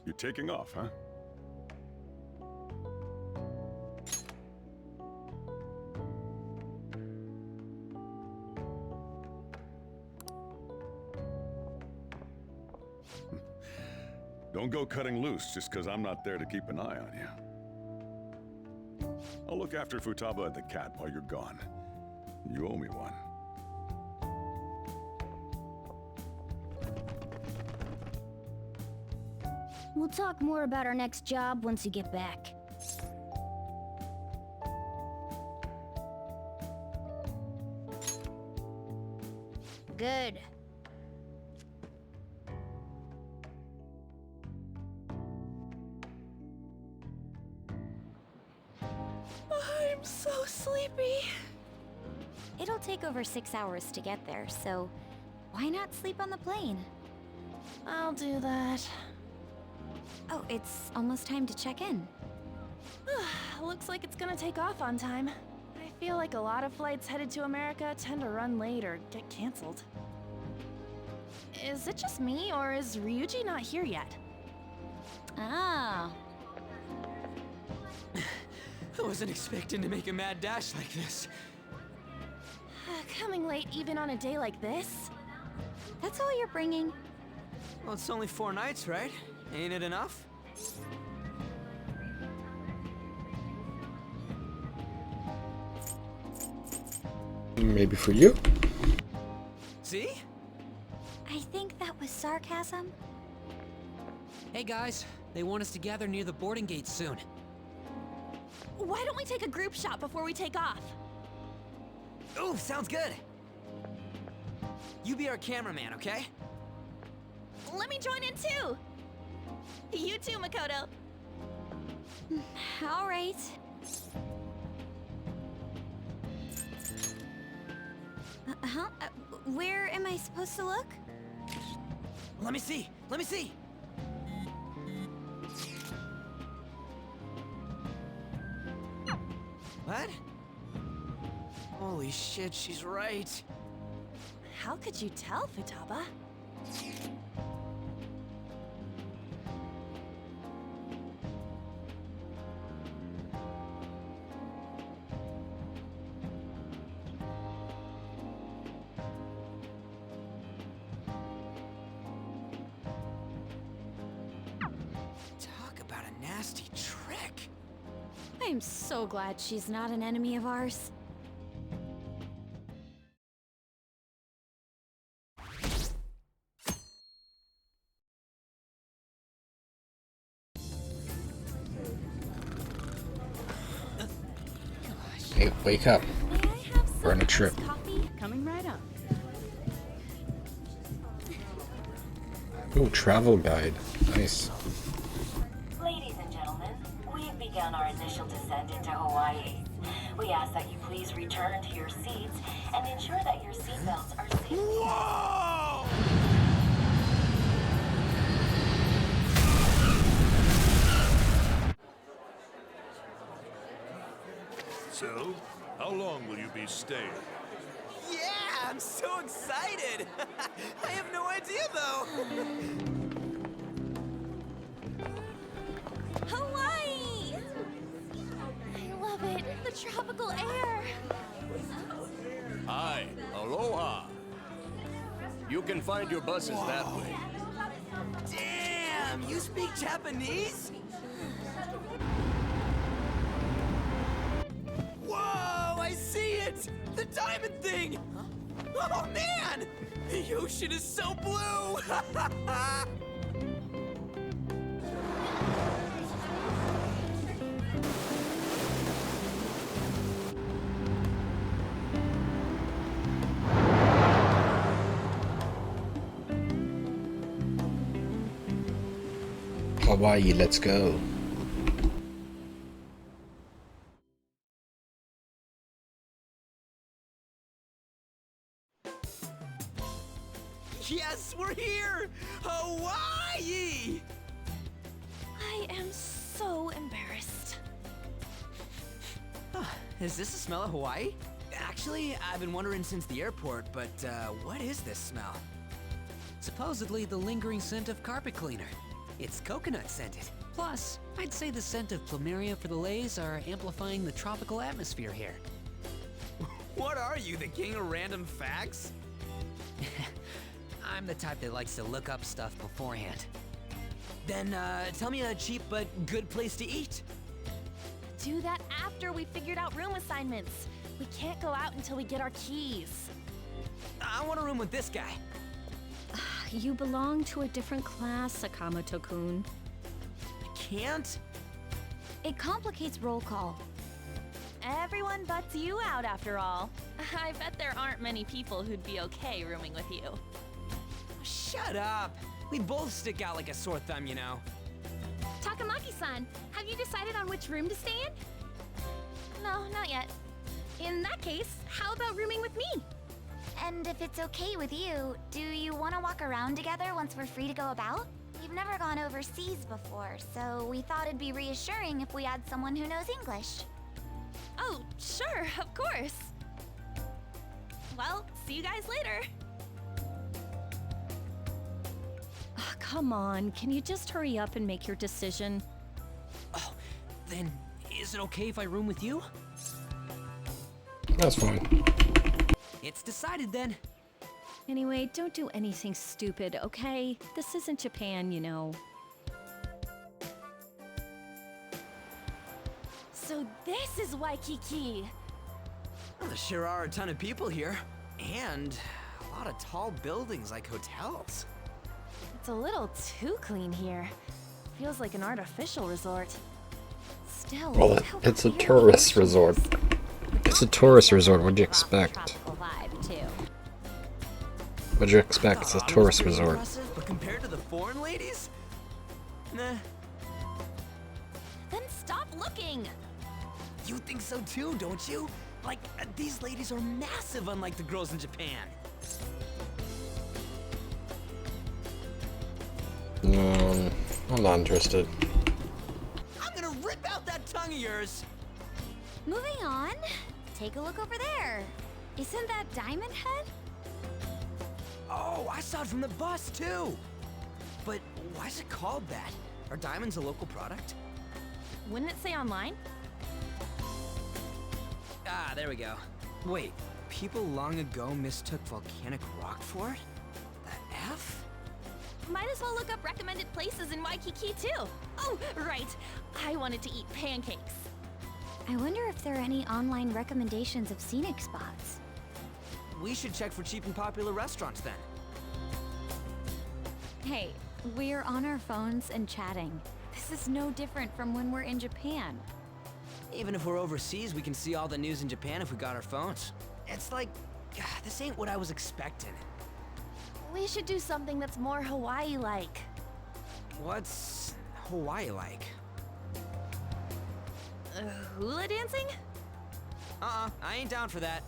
You taking off, huh? Don't go cutting loose just because I'm not there to keep an eye on you. I'll look after Futaba and the cat while you're gone. You owe me one. We'll talk more about our next job once you get back. Good. I'm so sleepy. It'll take over 6 hours to get there, so why not sleep on the plane? I'll do that. Oh, it's almost time to check in. Looks like it's gonna take off on time. I feel like a lot of flights headed to America tend to run late or get canceled. Is it just me, or is Ryuji not here yet? Ah. I wasn't expecting to make a mad dash like this. Coming late even on a day like this? That's all you're bringing? Well, it's only 4 nights, right? Ain't it enough? Maybe for you? See? I think that was sarcasm. Hey guys, they want us to gather near the boarding gate soon. Why don't we take a group shot before we take off? Ooh, sounds good. You be our cameraman, okay? Let me join in too! You too, Makoto. All right. Huh? Where am I supposed to look? Let me see. Let me see. What? Holy shit, she's right. How could you tell, Futaba? Talk about a nasty trick. I'm so glad she's not an enemy of ours. Hey, wake up. May I have some We're on a trip. iced coffee? Coming right up. Oh, travel guide. Nice. Ladies and gentlemen, we've begun our initial descent into Hawaii. We ask that you please return to your seats and ensure that your seatbelts are safely... Whoa! So, how long will you be staying? Yeah, I'm so excited. I have no idea though. Hawaii! I love it. The tropical air. Hi, aloha. You can find your buses that way. Damn, you speak Japanese? Whoa, I see it! The diamond thing! Oh man! The ocean is so blue! Hawaii, let's go. Yes, we're here! Hawaii! I am so embarrassed. Is this the smell of Hawaii? Actually, I've been wondering since the airport, but what is this smell? Supposedly the lingering scent of carpet cleaner. It's coconut scented. Plus, I'd say the scent of plumeria for the lays are amplifying the tropical atmosphere here. What are you, the king of random facts? I'm the type that likes to look up stuff beforehand. Then, tell me a cheap but good place to eat. Do that after we figured out room assignments. We can't go out until we get our keys. I want a room with this guy. You belong to a different class, Sakamoto-kun. I can't? It complicates roll call. Everyone butts you out after all. I bet there aren't many people who'd be okay rooming with you. Shut up. We both stick out like a sore thumb, you know. Takamaki-san, have you decided on which room to stay in? No, not yet. In that case, how about rooming with me? And if it's okay with you, do you want to walk around together once we're free to go about? We've never gone overseas before, so we thought it'd be reassuring if we had someone who knows English. Oh, sure, of course. Well, see you guys later. Come on, can you just hurry up and make your decision? Oh, then is it okay if I room with you? That's fine. It's decided then. Anyway, don't do anything stupid, okay? This isn't Japan, you know. So this is Waikiki. Well, there sure are a ton of people here. And a lot of tall buildings like hotels. It's a little too clean here. Feels like an artificial resort. Still, Well, how it's a weird tourist it is. resort. It's a tourist resort. What'd you expect? Tropical vibe, too. What'd you expect? It's a Thought tourist ours was resort. impressive, but compared to the foreign ladies? Nah. Then stop looking. You think so too, don't you? Like, these ladies are massive unlike the girls in Japan. I'm not interested. I'm gonna rip out that tongue of yours! Moving on. Take a look over there. Isn't that Diamond Head? Oh, I saw it from the bus too! But why is it called that? Are diamonds a local product? Wouldn't it say online? Ah, there we go. Wait, people long ago mistook volcanic rock for it? The F? Might as well look up recommended places in Waikiki too. Oh, right. I wanted to eat pancakes. I wonder if there are any online recommendations of scenic spots. We should check for cheap and popular restaurants then. Hey, we're on our phones and chatting. This is no different from when we're in Japan. Even if we're overseas, we can see all the news in Japan if we got our phones. It's like, this ain't what I was expecting. We should do something that's more Hawaii-like. What's Hawaii like? Hula dancing? I ain't down for that.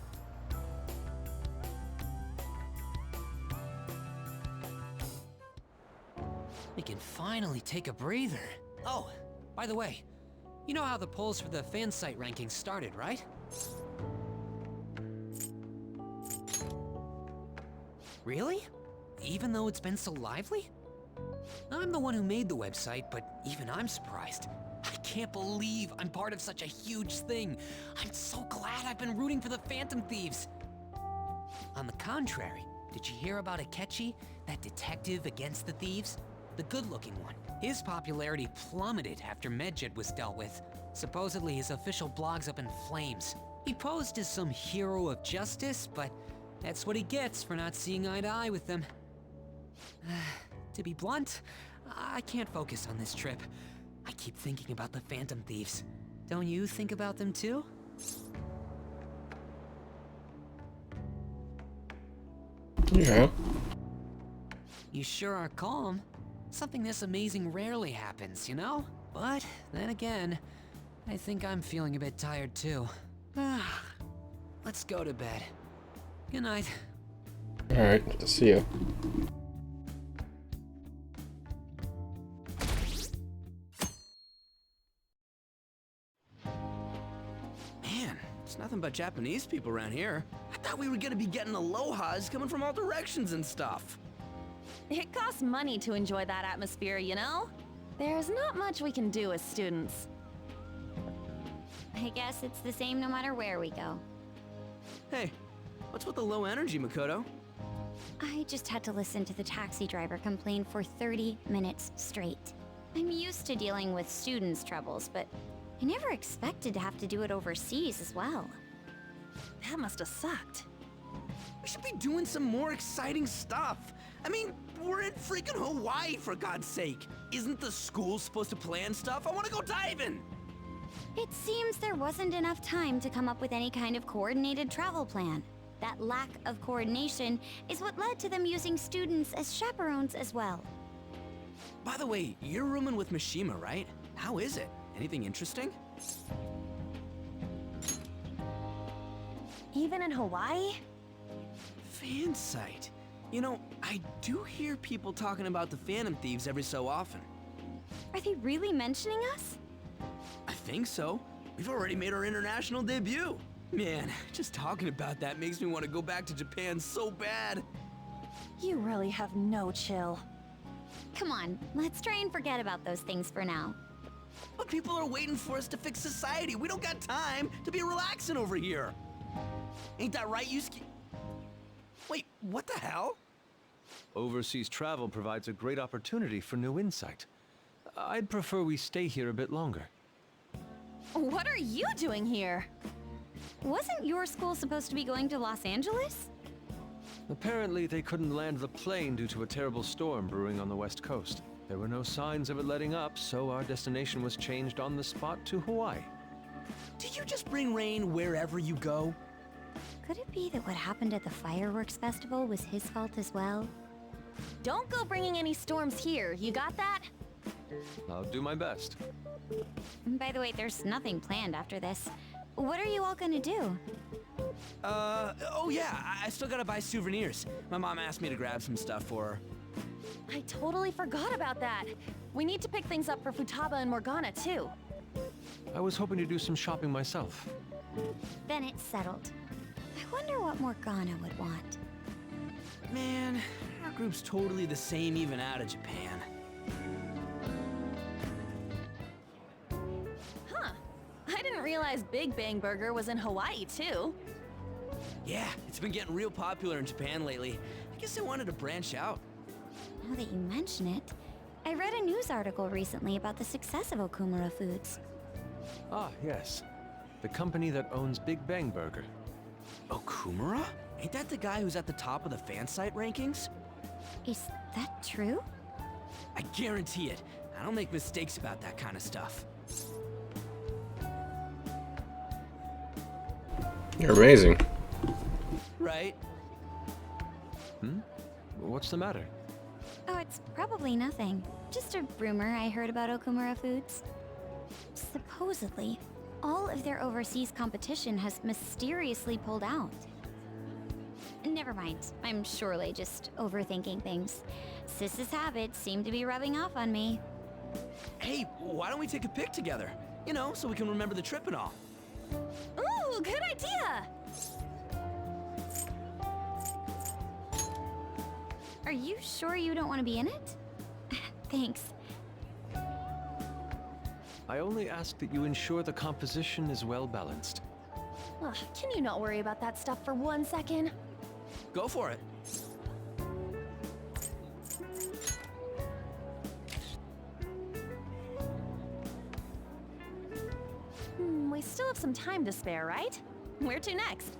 We can finally take a breather. Oh, by the way, you know how the polls for the fan site rankings started, right? Really? Even though it's been so lively? I'm the one who made the website, but even I'm surprised. I can't believe I'm part of such a huge thing. I'm so glad I've been rooting for the Phantom Thieves. On the contrary, did you hear about Akechi, that detective against the thieves? The good-looking one. His popularity plummeted after Medjed was dealt with. Supposedly his official blog's up in flames. He posed as some hero of justice, but that's what he gets for not seeing eye to eye with them. To be blunt, I can't focus on this trip. I keep thinking about the Phantom Thieves. Don't you think about them too? Yeah. You sure are calm. Something this amazing rarely happens, you know? But then again, I think I'm feeling a bit tired too. Let's go to bed. Good night. Alright, see you. Man, it's nothing but Japanese people around here. I thought we were gonna be getting alohas coming from all directions and stuff. It costs money to enjoy that atmosphere, you know? There's not much we can do as students. I guess it's the same no matter where we go. Hey, what's with the low energy, Makoto? I just had to listen to the taxi driver complain for 30 minutes straight. I'm used to dealing with students' troubles, but I never expected to have to do it overseas as well. That must have sucked. We should be doing some more exciting stuff. I mean, we're in freaking Hawaii, for God's sake. Isn't the school supposed to plan stuff? I want to go diving! It seems there wasn't enough time to come up with any kind of coordinated travel plan. That lack of coordination is what led to them using students as chaperones as well. By the way, you're rooming with Mishima, right? How is it? Anything interesting? Even in Hawaii? Fan site. You know, I do hear people talking about the Phantom Thieves every so often. Are they really mentioning us? I think so. We've already made our international debut. Man, just talking about that makes me want to go back to Japan so bad. You really have no chill. Come on, let's try and forget about those things for now. But people are waiting for us to fix society. We don't got time to be relaxing over here. Ain't that right, Yusuke? Wait, what the hell? Overseas travel provides a great opportunity for new insight. I'd prefer we stay here a bit longer. What are you doing here? Wasn't your school supposed to be going to Los Angeles? Apparently, they couldn't land the plane due to a terrible storm brewing on the west coast. There were no signs of it letting up, so our destination was changed on the spot to Hawaii. Did you just bring rain wherever you go? Could it be that what happened at the fireworks festival was his fault as well? Don't go bringing any storms here, you got that? I'll do my best. By the way, there's nothing planned after this. What are you all gonna do? Oh yeah, I still gotta buy souvenirs. My mom asked me to grab some stuff for her. I totally forgot about that. We need to pick things up for Futaba and Morgana, too. I was hoping to do some shopping myself. Then it's settled. I wonder what Morgana would want. Man, our group's totally the same even out of Japan. Huh. I didn't realize Big Bang Burger was in Hawaii, too. Yeah, it's been getting real popular in Japan lately. I guess they wanted to branch out. Now that you mention it, I read a news article recently about the success of Okumura Foods. Ah, yes. The company that owns Big Bang Burger. Okumura? Ain't that the guy who's at the top of the fan site rankings? Is that true? I guarantee it. I don't make mistakes about that kind of stuff. You're amazing. Right? What's the matter? Oh, it's probably nothing. Just a rumor I heard about Okumura Foods. Supposedly, all of their overseas competition has mysteriously pulled out. Never mind, I'm surely just overthinking things. Sis's habits seem to be rubbing off on me. Hey, why don't we take a pic together? You know, so we can remember the trip and all. Ooh, good idea! Are you sure you don't want to be in it? Thanks. I only ask that you ensure the composition is well balanced. Ugh, can you not worry about that stuff for 1 second? Go for it. We still have some time to spare, right? Where to next?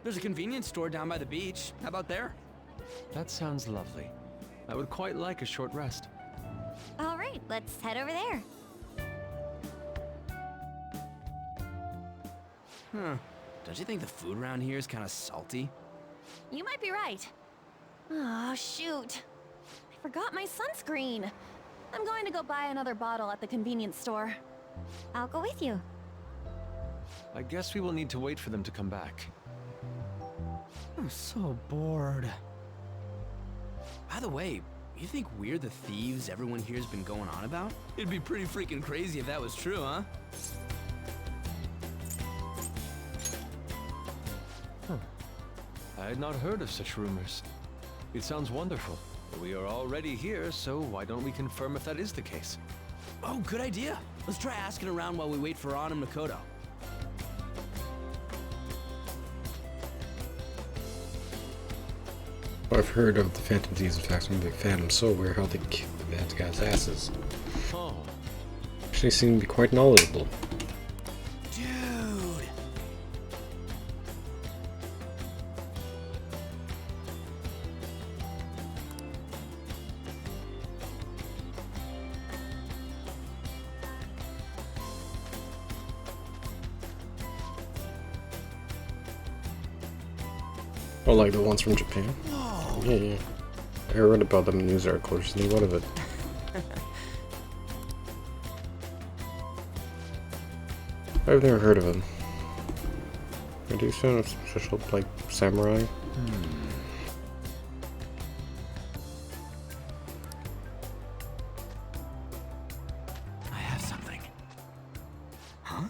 There's a convenience store down by the beach. How about there? That sounds lovely. I would quite like a short rest. All right, let's head over there. Don't you think the food around here is kind of salty? You might be right. Oh, shoot. I forgot my sunscreen. I'm going to go buy another bottle at the convenience store. I'll go with you. I guess we will need to wait for them to come back. I'm so bored. By the way, you think we're the thieves everyone here's been going on about? It'd be pretty freaking crazy if that was true, huh? I had not heard of such rumors. It sounds wonderful. We are already here, so why don't we confirm if that is the case? Oh, good idea. Let's try asking around while we wait for An and Makoto. I've heard of the Phantom Thieves. In fact, I'm a big fan. I'm so aware how they kick the bad guys' asses. Oh, Actually seem to be quite knowledgeable. Dude! Oh, like the ones from Japan? Whoa! Yeah, yeah. I read about them in news articles. Just knew what of it. I've never heard of them. I do sound of special, like, samurai. I have something. Huh?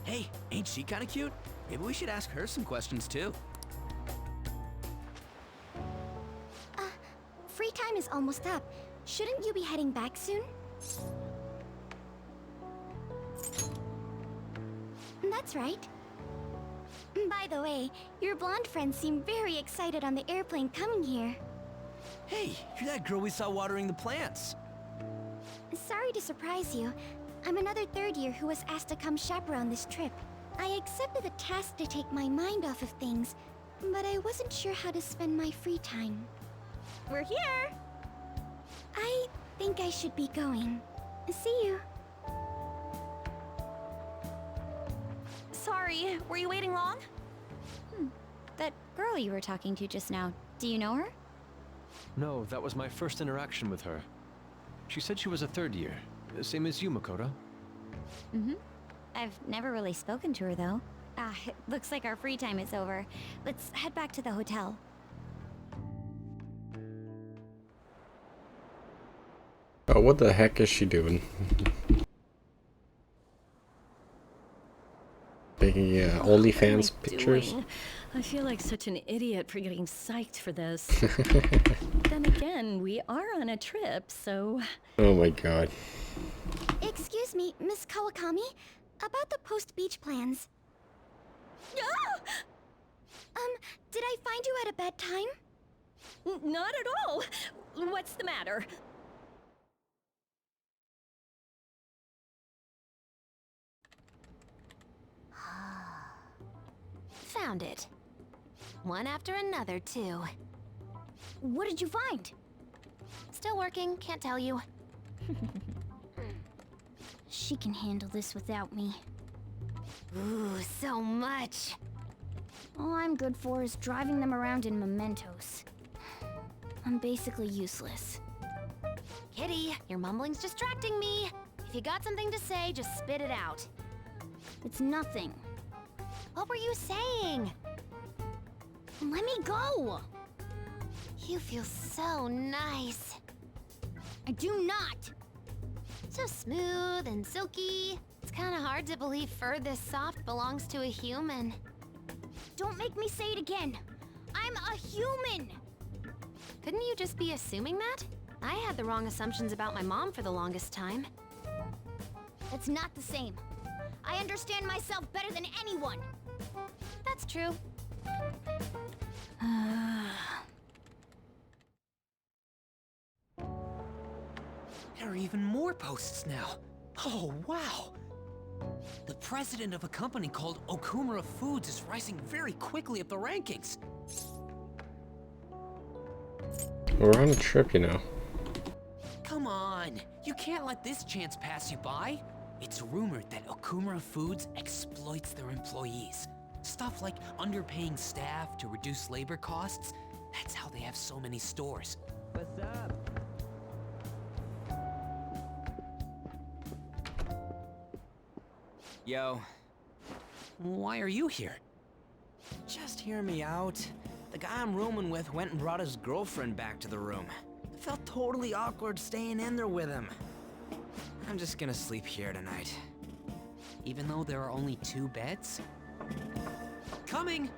Hey, ain't she kinda cute? Maybe we should ask her some questions too. Free time is almost up. Shouldn't you be heading back soon? That's right. By the way, your blonde friends seem very excited on the airplane coming here. Hey, you're that girl we saw watering the plants. Sorry to surprise you. I'm another third year who was asked to come chaperone this trip. I accepted the task to take my mind off of things, but I wasn't sure how to spend my free time. We're here! I think I should be going. See you. Sorry, were you waiting long? That girl you were talking to just now, do you know her? no, that was my first interaction with her. She said she was a third year, same as you, Makoto. Mm-hmm. I've never really spoken to her, though. It looks like our free time is over. Let's head back to the hotel. Oh, what the heck is she doing? Making OnlyFans pictures? I feel like such an idiot for getting psyched for this. Then again, we are on a trip, so... Oh my god. Excuse me, Miss Kawakami? About the post-beach plans. Did I find you at a bad time? Not at all! What's the matter? Found it. One after another, too. What did you find? Still working, can't tell you. She can handle this without me. Ooh, so much. All I'm good for is driving them around in mementos. I'm basically useless. Kitty, your mumbling's distracting me. If you got something to say, just spit it out. It's nothing. What were you saying? Let me go! You feel so nice. I do not! So smooth and silky. It's kind of hard to believe fur this soft belongs to a human. Don't make me say it again! I'm a human! Couldn't you just be assuming that? I had the wrong assumptions about my mom for the longest time. It's not the same. I understand myself better than anyone! That's true. There are even more posts now. Oh, wow! The president of a company called Okumura Foods is rising very quickly up the rankings. We're on a trip, you know. Come on, you can't let this chance pass you by. It's rumored that Okumura Foods exploits their employees. Stuff like underpaying staff to reduce labor costs. That's how they have so many stores. What's up? Yo. Why are you here? Just hear me out. The guy I'm rooming with went and brought his girlfriend back to the room. It felt totally awkward staying in there with him. I'm just gonna sleep here tonight. Even though there are only 2 beds? Coming!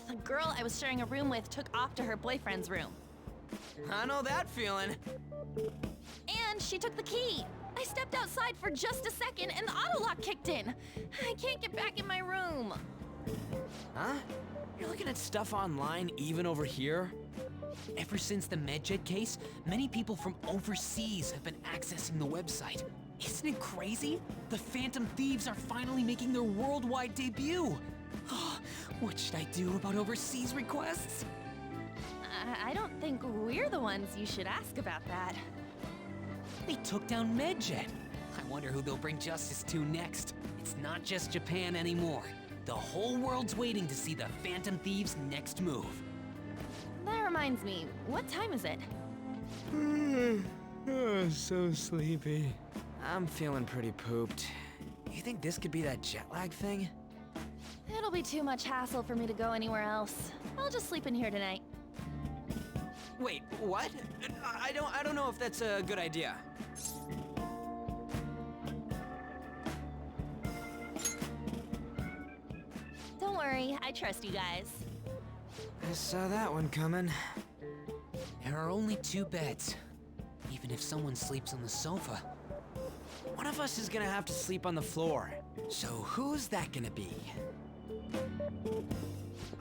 The girl I was sharing a room with took off to her boyfriend's room. I know that feeling. And she took the key. I stepped outside for just a second and the auto lock kicked in. I can't get back in my room. Huh? You're looking at stuff online even over here? Ever since the MedJet case, many people from overseas have been accessing the website. Isn't it crazy? The Phantom Thieves are finally making their worldwide debut. What should I do about overseas requests? I don't think we're the ones you should ask about that. They took down MedJet. I wonder who they'll bring justice to next. It's not just Japan anymore. The whole world's waiting to see the Phantom Thieves' next move. That reminds me, what time is it? Oh, so sleepy. I'm feeling pretty pooped. You think this could be that jet lag thing? It'll be too much hassle for me to go anywhere else. I'll just sleep in here tonight. Wait, what? I don't know if that's a good idea. Don't worry, I trust you guys. I saw that one coming. There are only 2 beds. Even if someone sleeps on the sofa. One of us is gonna have to sleep on the floor. So who's that gonna be?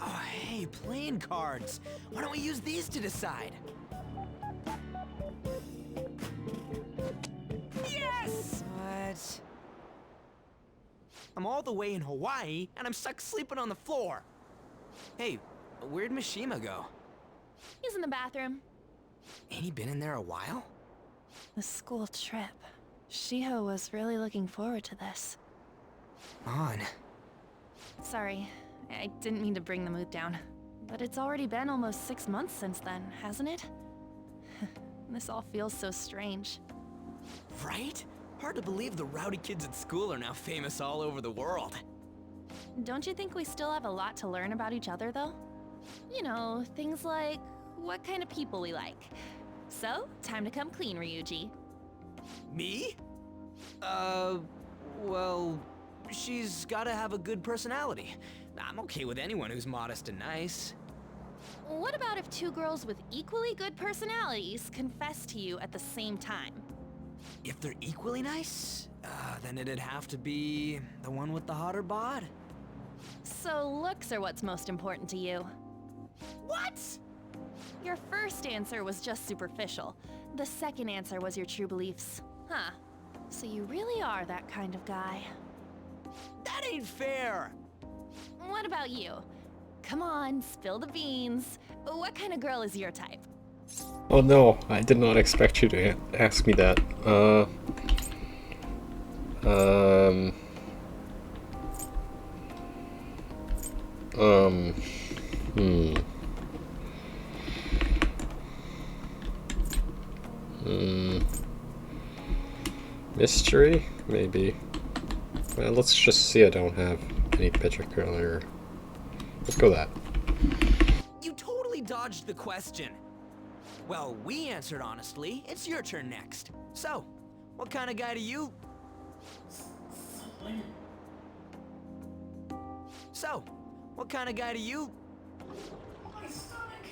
Oh, hey, playing cards. Why don't we use these to decide? Yes! What? I'm all the way in Hawaii, and I'm stuck sleeping on the floor. Hey, where'd Mishima go? He's in the bathroom. Ain't he been in there a while? The school trip. Shiho was really looking forward to this. On. Sorry, I didn't mean to bring the mood down. But it's already been almost 6 months since then, hasn't it? This all feels so strange. Right? Hard to believe the rowdy kids at school are now famous all over the world. Don't you think we still have a lot to learn about each other, though? You know, things like what kind of people we like. So, time to come clean, Ryuji. Me? Well, she's gotta have a good personality. I'm okay with anyone who's modest and nice. What about if 2 girls with equally good personalities confess to you at the same time? If they're equally nice, then it'd have to be the one with the hotter bod. So looks are what's most important to you. What? Your first answer was just superficial. The second answer was your true beliefs. Huh. So you really are that kind of guy. That ain't fair! What about you? Come on, spill the beans. What kind of girl is your type? Oh no, I did not expect you to ask me that. Mystery? Maybe. Well, let's just see I don't have any particular... Let's go that. You totally dodged the question. Well, we answered honestly. It's your turn next. So, what kind of guy do you... So, what kind of guy do you... My stomach.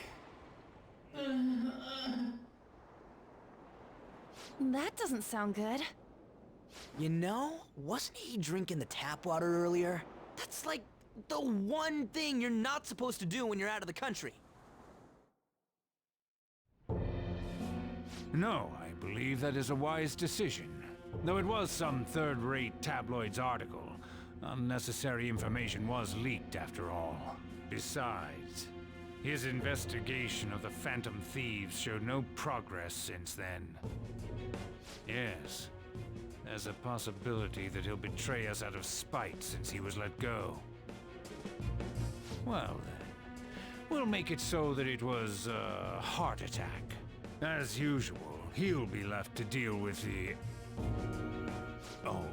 That doesn't sound good. You know, wasn't he drinking the tap water earlier? That's like the one thing you're not supposed to do when you're out of the country. No, I believe that is a wise decision. Though it was some third-rate tabloid's article, unnecessary information was leaked after all. Besides, his investigation of the Phantom Thieves showed no progress since then. Yes, there's a possibility that he'll betray us out of spite since he was let go. Well then, we'll make it so that it was a heart attack. As usual, he'll be left to deal with the... Oh,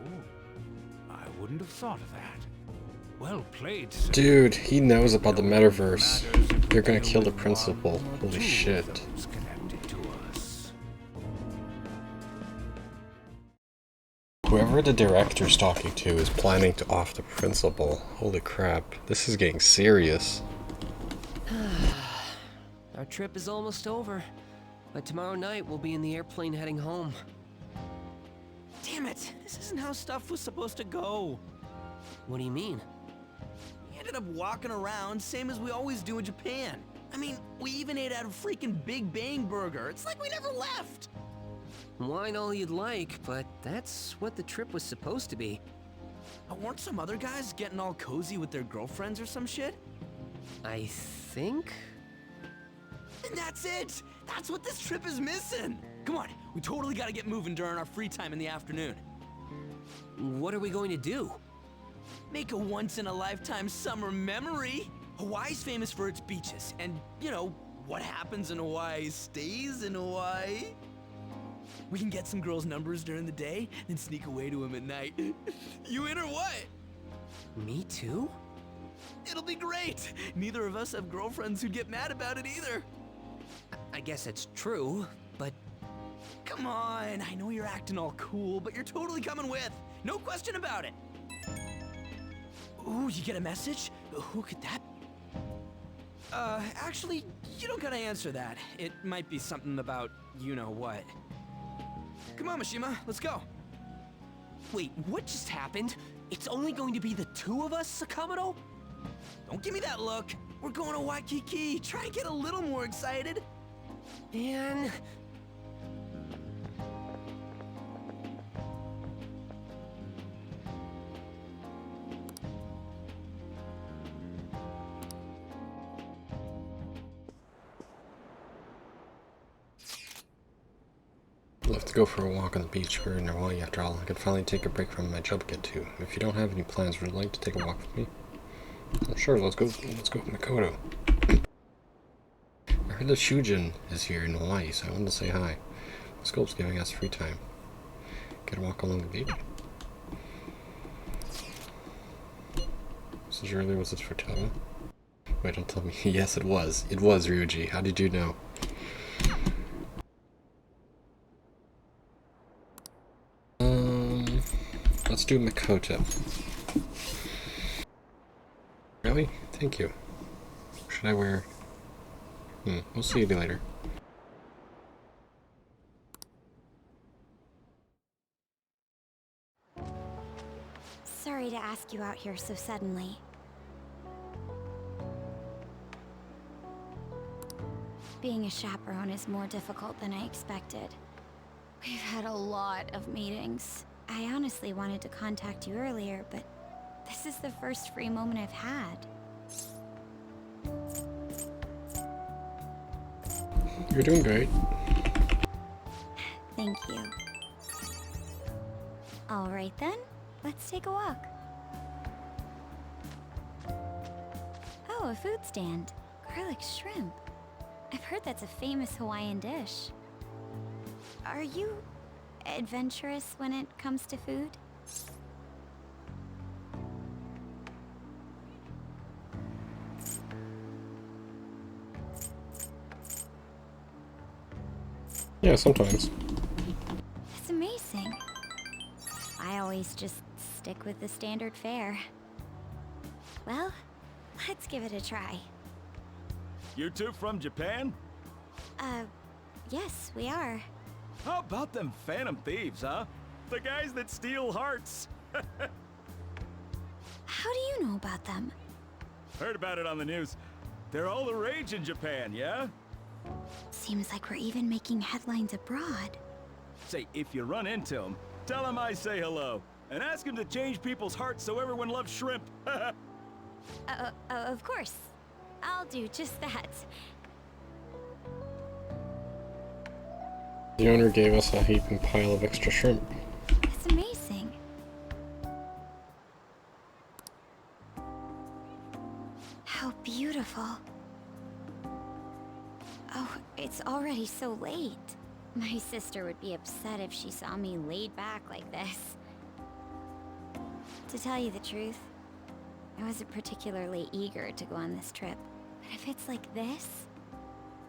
I wouldn't have thought of that. Well played, sir. Dude, he knows about the metaverse. They're gonna kill the principal. Holy shit. Whoever the director's talking to is planning to off the principal. Holy crap. This is getting serious. Our trip is almost over, but tomorrow night we'll be in the airplane heading home. Damn it! This isn't how stuff was supposed to go. What do you mean? We ended up walking around, same as we always do in Japan. I mean, we even ate at a freaking Big Bang Burger. It's like we never left! Wine all you'd like, but that's what the trip was supposed to be. Weren't some other guys getting all cozy with their girlfriends or some shit? I think? And that's it! That's what this trip is missing! Come on, we totally gotta get moving during our free time in the afternoon. What are we going to do? Make a once-in-a-lifetime summer memory! Hawaii's famous for its beaches, and, you know, what happens in Hawaii stays in Hawaii. We can get some girls' numbers during the day, then sneak away to them at night. You in or what? Me too? It'll be great! Neither of us have girlfriends who'd get mad about it either. I guess it's true, but... Come on, I know you're acting all cool, but you're totally coming with. No question about it. Ooh, you get a message? Who could that be? Actually, you don't gotta answer that. It might be something about you-know-what. Come on, Mishima, let's go. Wait, what just happened? It's only going to be the two of us, Sakamoto? Don't give me that look. We're going to Waikiki. Try and get a little more excited. And... I'd love to go for a walk on the beach. We're in Hawaii after all. I could finally take a break from my job again too. If you don't have any plans, would you like to take a walk with me? Sure, let's go with Makoto. I heard that Shujin is here in Hawaii, so I wanted to say hi. The Sculpt's giving us free time. Get a walk along the beach. Since earlier, was this for Tava? Wait, don't tell me. Yes, it was. It was, Ryuji. How did you know? Let's do Makoto. Really? Thank you. Should I wear... we'll see you later. Sorry to ask you out here so suddenly. Being a chaperone is more difficult than I expected. We've had a lot of meetings. I honestly wanted to contact you earlier, but this is the first free moment I've had. You're doing great. Thank you. Alright then, let's take a walk. Oh, a food stand. Garlic shrimp. I've heard that's a famous Hawaiian dish. Are you adventurous when it comes to food? Yeah, sometimes. It's amazing. I always just stick with the standard fare. Well, let's give it a try. You two from Japan? Yes, we are. How about them phantom thieves, huh? The guys that steal hearts. How do you know about them? Heard about it on the news. They're all the rage in Japan, yeah? Seems like we're even making headlines abroad. Say, if you run into them, tell them I say hello. And ask them to change people's hearts so everyone loves shrimp. Of course. I'll do just that. The owner gave us a heaping pile of extra shrimp. It's amazing. How beautiful. Oh, it's already so late. My sister would be upset if she saw me laid back like this. To tell you the truth, I wasn't particularly eager to go on this trip. But if it's like this,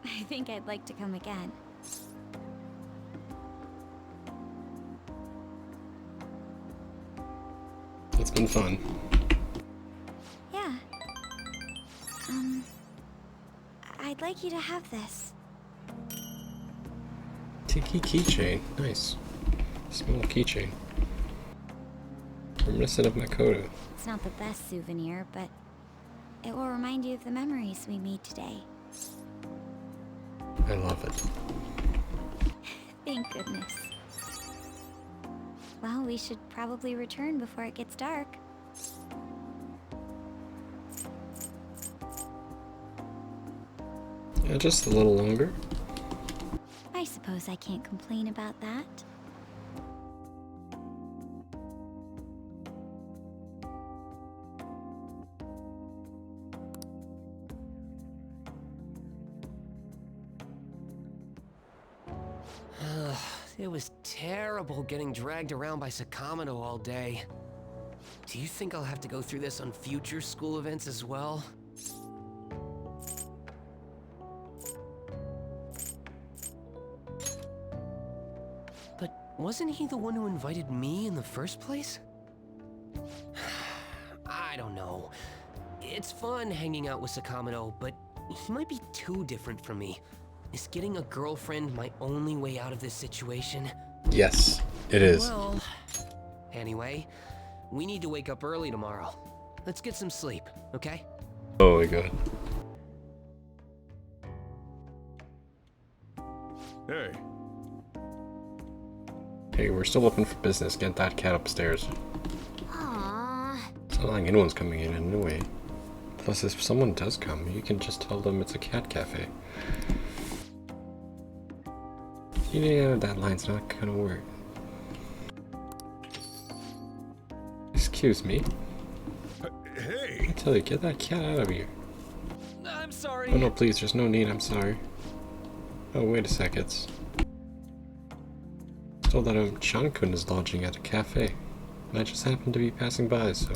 I think I'd like to come again. It's been fun. Yeah. I'd like you to have this. Tiki keychain. Nice. Small keychain. Reminiscent of Makoto. It's not the best souvenir, but it will remind you of the memories we made today. I love it. Thank goodness. Well, we should probably return before it gets dark. Yeah, just a little longer. I suppose I can't complain about that. It was terrible getting dragged around by Sakamoto all day. Do you think I'll have to go through this on future school events as well? But wasn't he the one who invited me in the first place? I don't know. It's fun hanging out with Sakamoto, but he might be too different from me. Is getting a girlfriend my only way out of this situation? Yes, it is. Well, anyway, we need to wake up early tomorrow. Let's get some sleep, okay? Oh my god. Hey. Hey, we're still open for business. Get that cat upstairs. Aww. It's not like anyone's coming in anyway. Plus, if someone does come, you can just tell them it's a cat cafe. Yeah, that line's not gonna work. Excuse me. Hey! I tell you, get that cat out of here. I'm sorry. Oh no, please, there's no need, I'm sorry. Oh, wait a sec, it's... told that Shankun is lodging at a cafe. And I just happened to be passing by, so...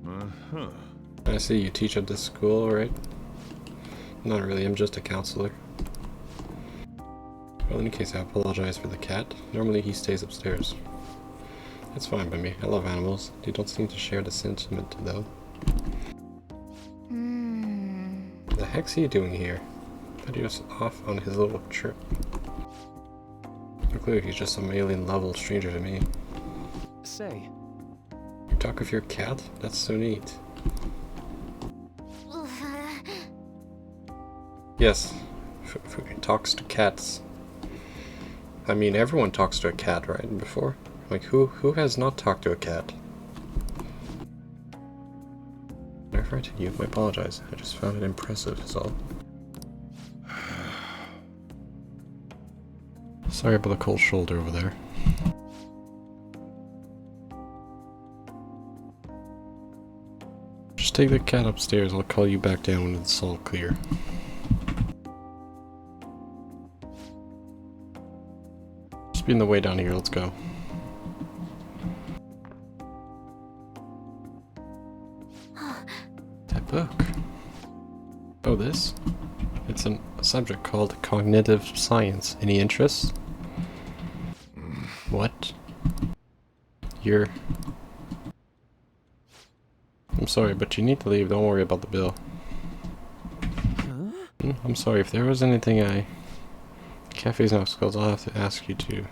Uh-huh. I see you teach at this school, right? Not really, I'm just a counselor. Well, in any case, I apologize for the cat. Normally he stays upstairs. It's fine by me. I love animals. They don't seem to share the sentiment, though. What the heck's he doing here? I thought he was off on his little trip. No clue, he's just some alien level stranger to me. Say. You talk with your cat? That's so neat. Yes, Fuki talks to cats. I mean, everyone talks to a cat, right? Before? Like, who has not talked to a cat? I frightened you. I apologize. I just found it impressive, is all. Sorry about the cold shoulder over there. Just take the cat upstairs. I'll call you back down when it's all clear. Just be in the way down here. Let's go. That book. Oh, this? It's a subject called cognitive science. Any interests? What? You're... I'm sorry, but you need to leave. Don't worry about the bill. I'm sorry, if there was anything Cafe's not schools, I'll have to ask you to.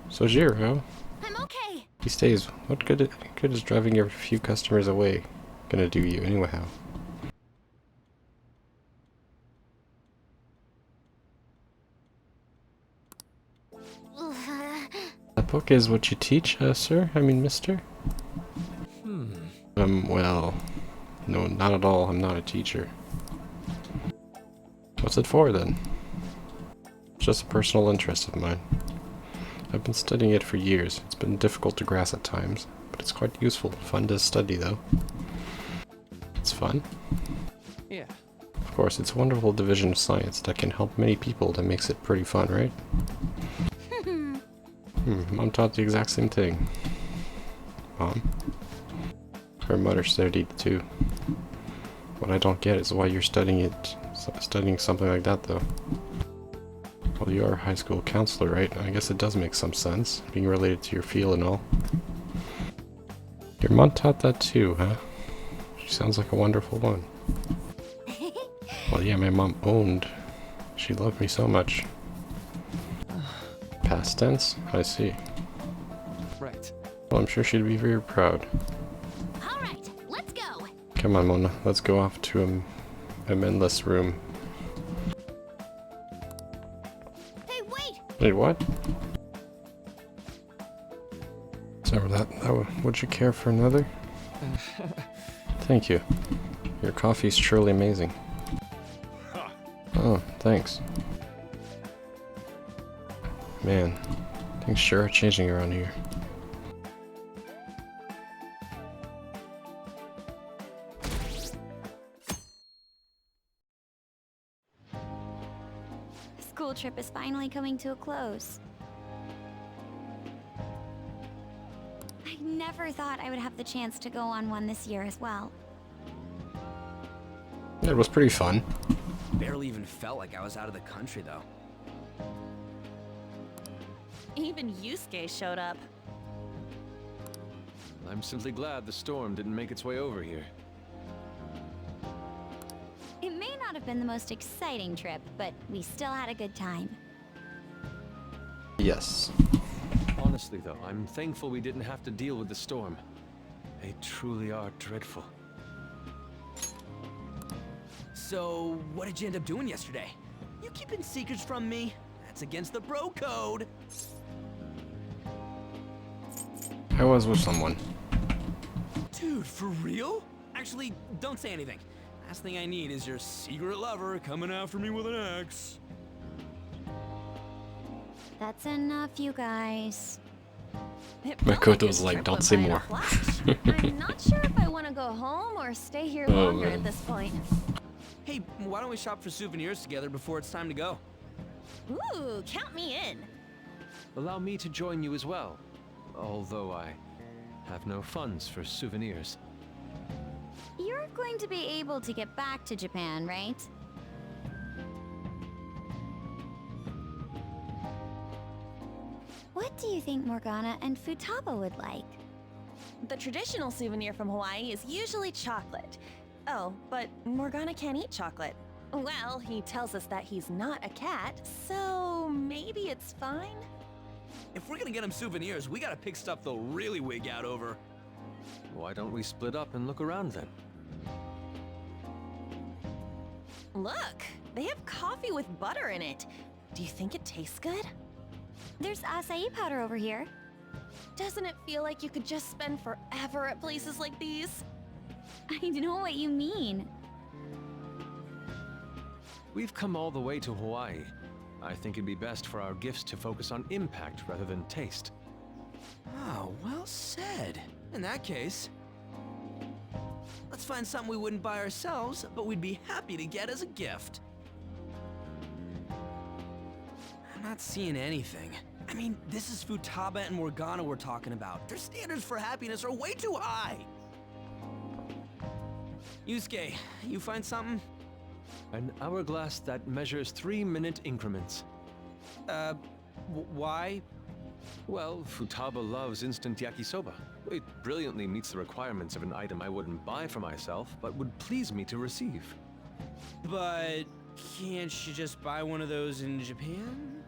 Sojiro? I'm okay. He stays. What good is driving your few customers away gonna do you anyhow? That book is what you teach, sir? I mean, mister? Well, no, not at all. I'm not a teacher. What's it for, then? It's just a personal interest of mine. I've been studying it for years. It's been difficult to grasp at times, but it's quite useful. Fun to study, though. It's fun? Yeah. Of course, it's a wonderful division of science that can help many people. That makes it pretty fun, right? Mom taught the exact same thing. Mom? Her mother studied too. What I don't get is why you're studying something like that, though. Well, you are a high school counselor, right? I guess it does make some sense, being related to your field and all. Your mom taught that too, huh? She sounds like a wonderful one. Well, yeah, my mom owned. She loved me so much. Past tense? I see. Right. Well, I'm sure she'd be very proud. All right, let's go. Come on, Mona. Let's go off to a menless room. Hey, wait! Wait, what? So would you care for another? Thank you. Your coffee's truly amazing. Oh, thanks. Man, things sure are changing around here. The school trip is finally coming to a close. I never thought I would have the chance to go on one this year as well. It was pretty fun. Barely even felt like I was out of the country, though. Even Yusuke showed up. I'm simply glad the storm didn't make its way over here. It may not have been the most exciting trip, but we still had a good time. Yes. Honestly, though, I'm thankful we didn't have to deal with the storm. They truly are dreadful. So, what did you end up doing yesterday? You keeping secrets from me? That's against the bro code. I was with someone. Dude, for real? Actually, don't say anything. Last thing I need is your secret lover coming after me with an axe. That's enough, you guys. Makoto was like, don't say more. I'm not sure if I want to go home or stay here longer at this point. Hey, why don't we shop for souvenirs together before it's time to go? Ooh, count me in. Allow me to join you as well. Although I have no funds for souvenirs. You're going to be able to get back to Japan, right? What do you think Morgana and Futaba would like? The traditional souvenir from Hawaii is usually chocolate. Oh, but Morgana can't eat chocolate. Well, he tells us that he's not a cat, so maybe it's fine? If we're gonna get him souvenirs, we gotta pick stuff they'll really wig out over. Why don't we split up and look around then? Look, they have coffee with butter in it. Do you think it tastes good? There's acai powder over here. Doesn't it feel like you could just spend forever at places like these? I know what you mean. We've come all the way to Hawaii. I think it'd be best for our gifts to focus on impact rather than taste. Oh, well said. In that case, let's find something we wouldn't buy ourselves, but we'd be happy to get as a gift. I'm not seeing anything. I mean, this is Futaba and Morgana we're talking about. Their standards for happiness are way too high. Yusuke, you find something? An hourglass that measures 3-minute increments. Why? Well, Futaba loves instant yakisoba. It brilliantly meets the requirements of an item I wouldn't buy for myself, but would please me to receive. But can't you just buy one of those in Japan?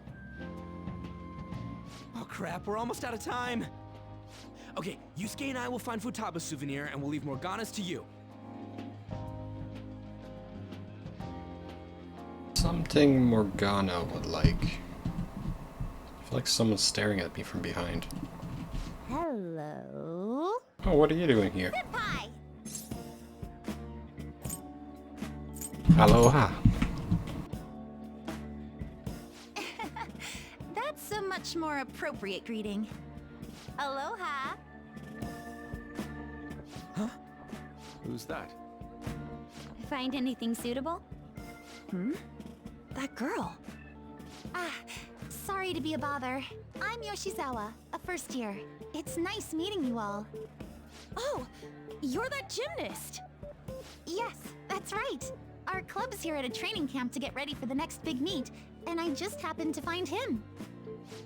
Oh crap, we're almost out of time. Okay, Yusuke and I will find Futaba's souvenir and we'll leave Morgana's to you. Something Morgana would like. I feel like someone's staring at me from behind. Hello? Oh, what are you doing here? Senpai! Aloha. That's a much more appropriate greeting. Aloha! Huh? Who's that? Find anything suitable? That girl. Sorry to be a bother. I'm Yoshizawa, a first year. It's nice meeting you all. Oh, you're that gymnast. Yes, that's right. Our club's here at a training camp to get ready for the next big meet, and I just happened to find him.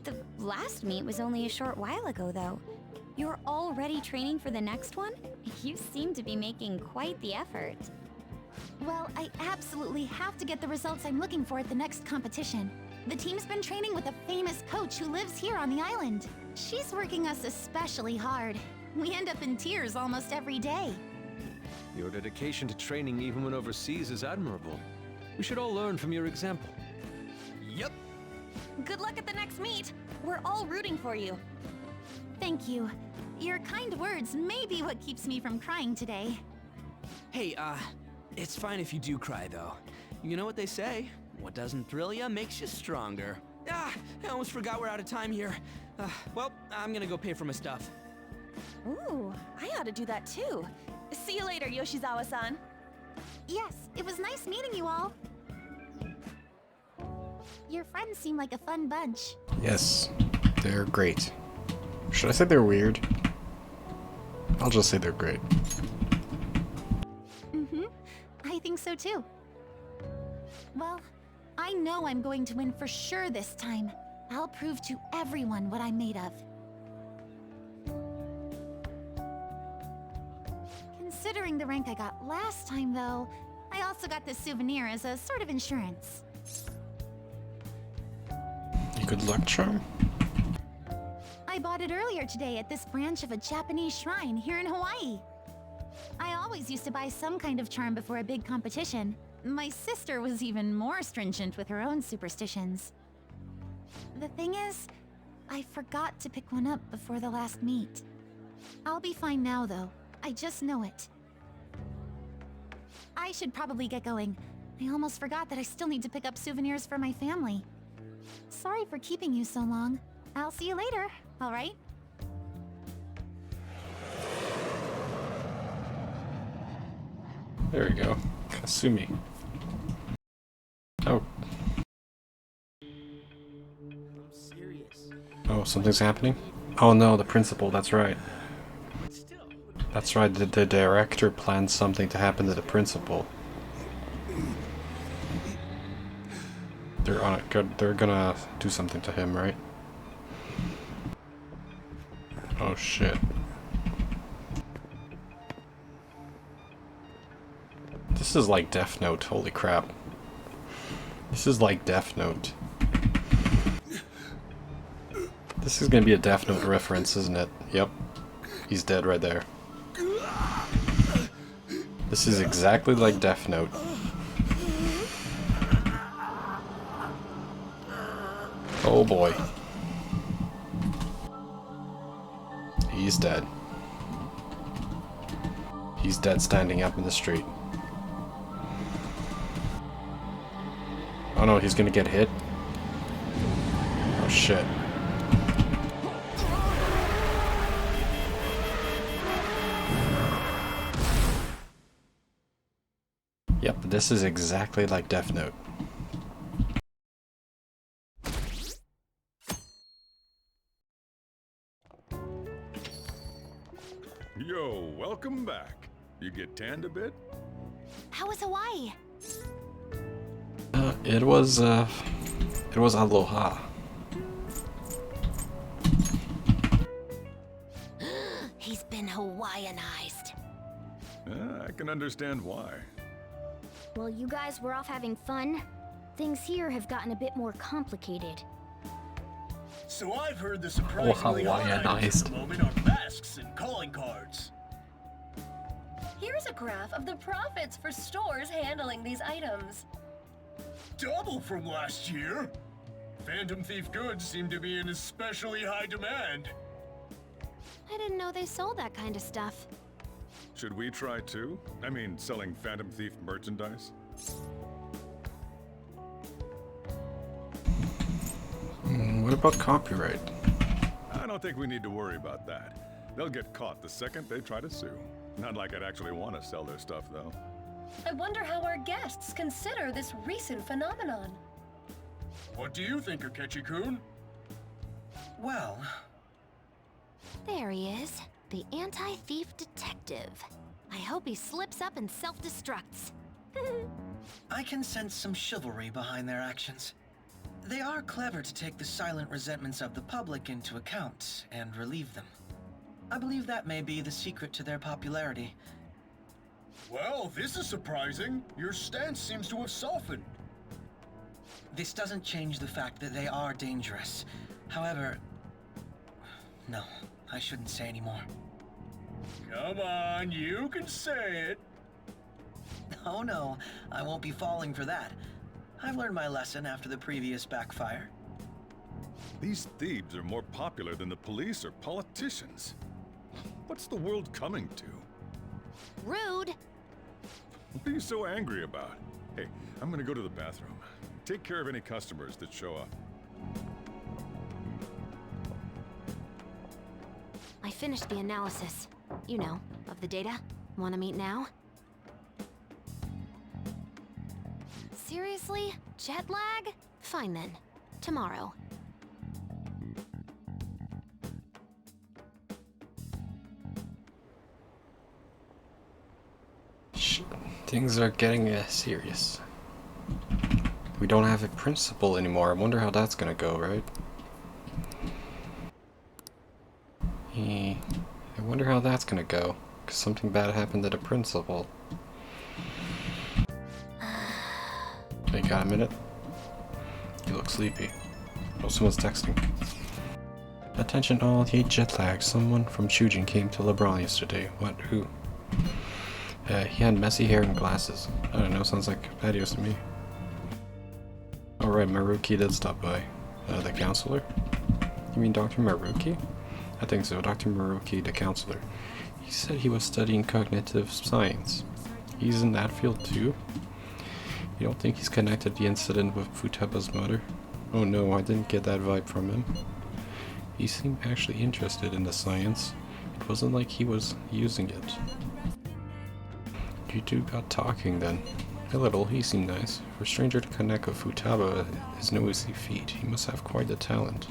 The last meet was only a short while ago, though. You're already training for the next one? You seem to be making quite the effort. Well, I absolutely have to get the results I'm looking for at the next competition. The team's been training with a famous coach who lives here on the island. She's working us especially hard. We end up in tears almost every day. Your dedication to training even when overseas is admirable. We should all learn from your example. Yep. Good luck at the next meet. We're all rooting for you. Thank you. Your kind words may be what keeps me from crying today. Hey, it's fine if you do cry, though. You know what they say? What doesn't thrill you makes you stronger. Ah, I almost forgot we're out of time here. Well, I'm gonna go pay for my stuff. Ooh, I ought to do that too. See you later, Yoshizawa-san. Yes, it was nice meeting you all. Your friends seem like a fun bunch. Yes, they're great. Should I say they're weird? I'll just say they're great. I think so too. Well, I know I'm going to win for sure this time. I'll prove to everyone what I'm made of. Considering the rank I got last time, though, I also got this souvenir as a sort of insurance. You good luck charm? I bought it earlier today at this branch of a Japanese shrine here in Hawaii. I always used to buy some kind of charm before a big competition. My sister was even more stringent with her own superstitions. The thing is, I forgot to pick one up before the last meet. I'll be fine now, though. I just know it. I should probably get going. I almost forgot that I still need to pick up souvenirs for my family. Sorry for keeping you so long. I'll see you later, all right? There we go. Kasumi. Oh. Oh, something's happening? Oh no, the principal, that's right. That's right, the director planned something to happen to the principal. They're gonna do something to him, right? Oh shit. This is like Death Note, holy crap. This is like Death Note. This is gonna be a Death Note reference, isn't it? Yep. He's dead right there. This is exactly like Death Note. Oh boy. He's dead. He's dead standing up in the street. Oh no, he's gonna get hit. Oh shit. Yep, this is exactly like Death Note. Yo, welcome back. You get tanned a bit? How was Hawaii? It was aloha. He's been Hawaiianized. I can understand why. While you guys were off having fun, things here have gotten a bit more complicated. So I've heard the surprisingly hot items at the moment are masks and calling cards. Here's a graph of the profits for stores handling these items. Double from last year. Phantom Thief goods seem to be in especially high demand. I didn't know they sold that kind of stuff. Should we try too? I mean, selling Phantom Thief merchandise? What about copyright? I don't think we need to worry about that. They'll get caught the second they try to sue. Not like I'd actually want to sell their stuff, though. I wonder how our guests consider this recent phenomenon. What do you think, Akechi-kun? Well... There he is, the anti-thief detective. I hope he slips up and self-destructs. I can sense some chivalry behind their actions. They are clever to take the silent resentments of the public into account and relieve them. I believe that may be the secret to their popularity. Well, this is surprising. Your stance seems to have softened. This doesn't change the fact that they are dangerous. However... No, I shouldn't say anymore. Come on, you can say it. Oh no, I won't be falling for that. I've learned my lesson after the previous backfire. These thieves are more popular than the police or politicians. What's the world coming to? Rude! What are you so angry about? Hey, I'm gonna go to the bathroom. Take care of any customers that show up. I finished the analysis. You know, of the data. Wanna meet now? Seriously? Jet lag? Fine then. Tomorrow. Things are getting serious. We don't have a principal anymore. I wonder how that's gonna go, right? I wonder how that's gonna go. Because something bad happened to the principal. Hey, got a minute? You look sleepy. Oh, someone's texting. Attention all, hate jet lag. Someone from Chujin came to LeBron yesterday. What? Who? He had messy hair and glasses. I don't know, sounds like patios to me. Alright, Maruki did stop by. The counselor? You mean Dr. Maruki? I think so, Dr. Maruki, the counselor. He said he was studying cognitive science. He's in that field too? You don't think he's connected the incident with Futaba's mother? Oh no, I didn't get that vibe from him. He seemed actually interested in the science. It wasn't like he was using it. You two got talking then. A little, he seemed nice. For a stranger to connect with Futaba is no easy feat. He must have quite the talent.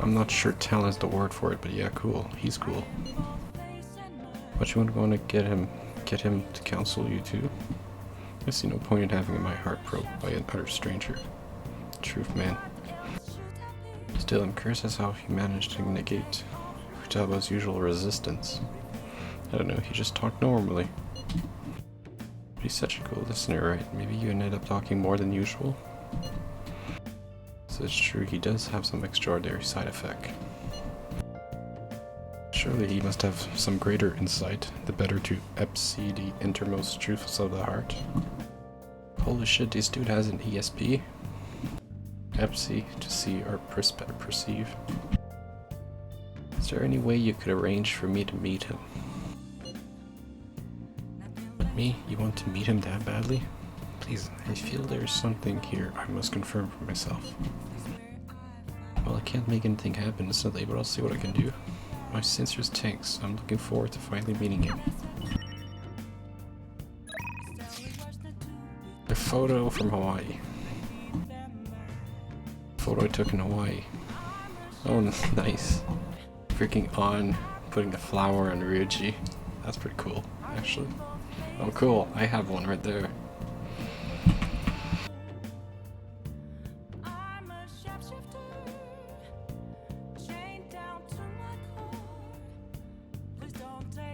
I'm not sure talent's the word for it, but yeah, cool. He's cool. But you wouldn't want to get him to counsel you too? I see no point in having my heart probed by an utter stranger. Truth, man. Still, I'm curious as how he managed to negate Futaba's usual resistance. I don't know, he just talked normally. He's such a cool listener, right? Maybe you ended up talking more than usual? So it's true, he does have some extraordinary side effect. Surely he must have some greater insight, the better to see the innermost truths of the heart. Holy shit, this dude has an ESP? EPSI, to see or perceive. Is there any way you could arrange for me to meet him? But me? You want to meet him that badly? Please, I feel there's something here I must confirm for myself. Well, I can't make anything happen instantly, but I'll see what I can do. My sincerest thanks. I'm looking forward to finally meeting him. A photo from Hawaii. Photo I took in Hawaii. Oh, nice. Freaking on putting the flower on Ryuji. That's pretty cool, actually. Oh, cool. I have one right there.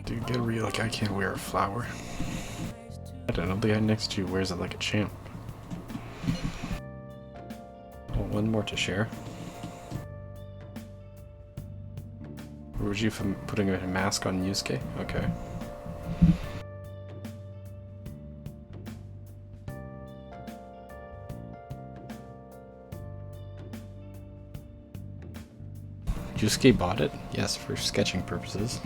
Dude, get real, like I can't wear a flower. I don't know, the guy next to you wears it like a champ. Oh, one more to share. Ryuji from putting a mask on Yusuke? Okay. Yusuke bought it? Yes, for sketching purposes.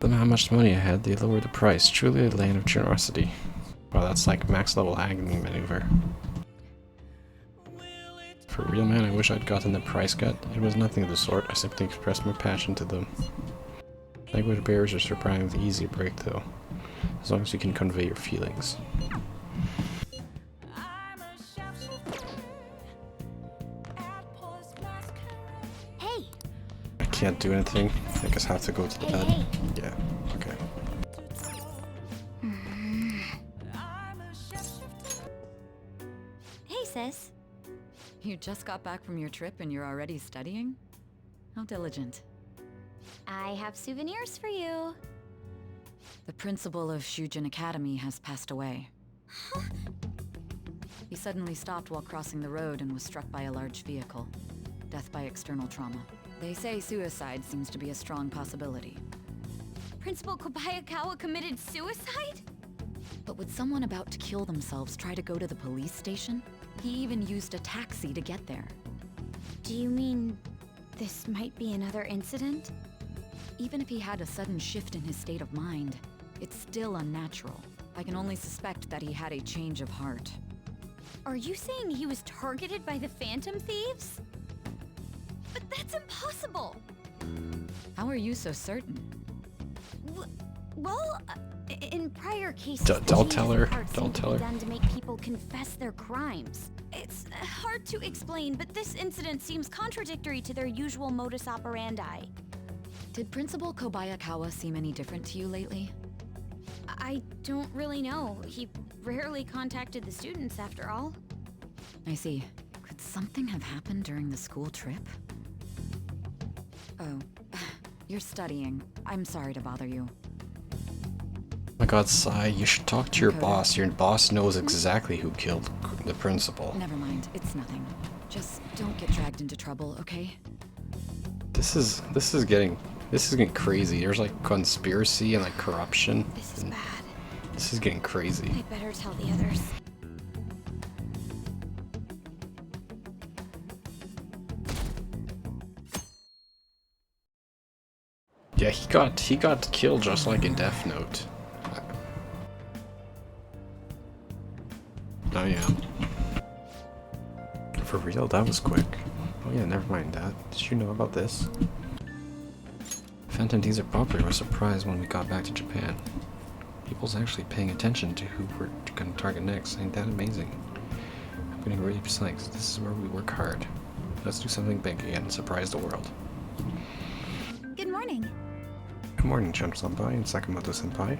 No matter how much money I had, they lowered the price. Truly a land of generosity. Wow, that's like max level haggling maneuver. For real, man, I wish I'd gotten the price cut. It was nothing of the sort. I simply expressed my passion to them. Language barriers are surprisingly easy to break, though, as long as you can convey your feelings. Hey! I can't do anything. I guess I have to go to the bed. Hey. Yeah, okay. Hey, sis. You just got back from your trip and you're already studying? How diligent. I have souvenirs for you. The principal of Shujin Academy has passed away. He suddenly stopped while crossing the road and was struck by a large vehicle. Death by external trauma. They say suicide seems to be a strong possibility. Principal Kobayakawa committed suicide? But would someone about to kill themselves try to go to the police station? He even used a taxi to get there. Do you mean this might be another incident? Even if he had a sudden shift in his state of mind, it's still unnatural. I can only suspect that he had a change of heart. Are you saying he was targeted by the Phantom Thieves? But that's impossible! How are you so certain? Well, in prior cases, Don't tell her. Don't tell her. Done to make people confess their crimes. It's hard to explain, but this incident seems contradictory to their usual modus operandi. Did Principal Kobayakawa seem any different to you lately? I don't really know. He rarely contacted the students, after all. I see. Could something have happened during the school trip? Oh, you're studying. I'm sorry to bother you. My god, Sai, you should talk to your boss. Your boss knows exactly who killed the principal. Never mind, it's nothing. Just don't get dragged into trouble, okay? This is getting crazy. There's like conspiracy and like corruption. This is bad. This is getting crazy. I better tell the others. Yeah, he got killed just like in Death Note. Oh yeah. For real? That was quick. Oh yeah, never mind that. Did you know about this? Phantom Thieves are popular. I was surprised when we got back to Japan. People's actually paying attention to who we're gonna target next. Ain't that amazing? I'm getting really psyched. This is where we work hard. Let's do something big again and surprise the world. Good morning. Good morning, Chum-senpai and Sakamoto-senpai.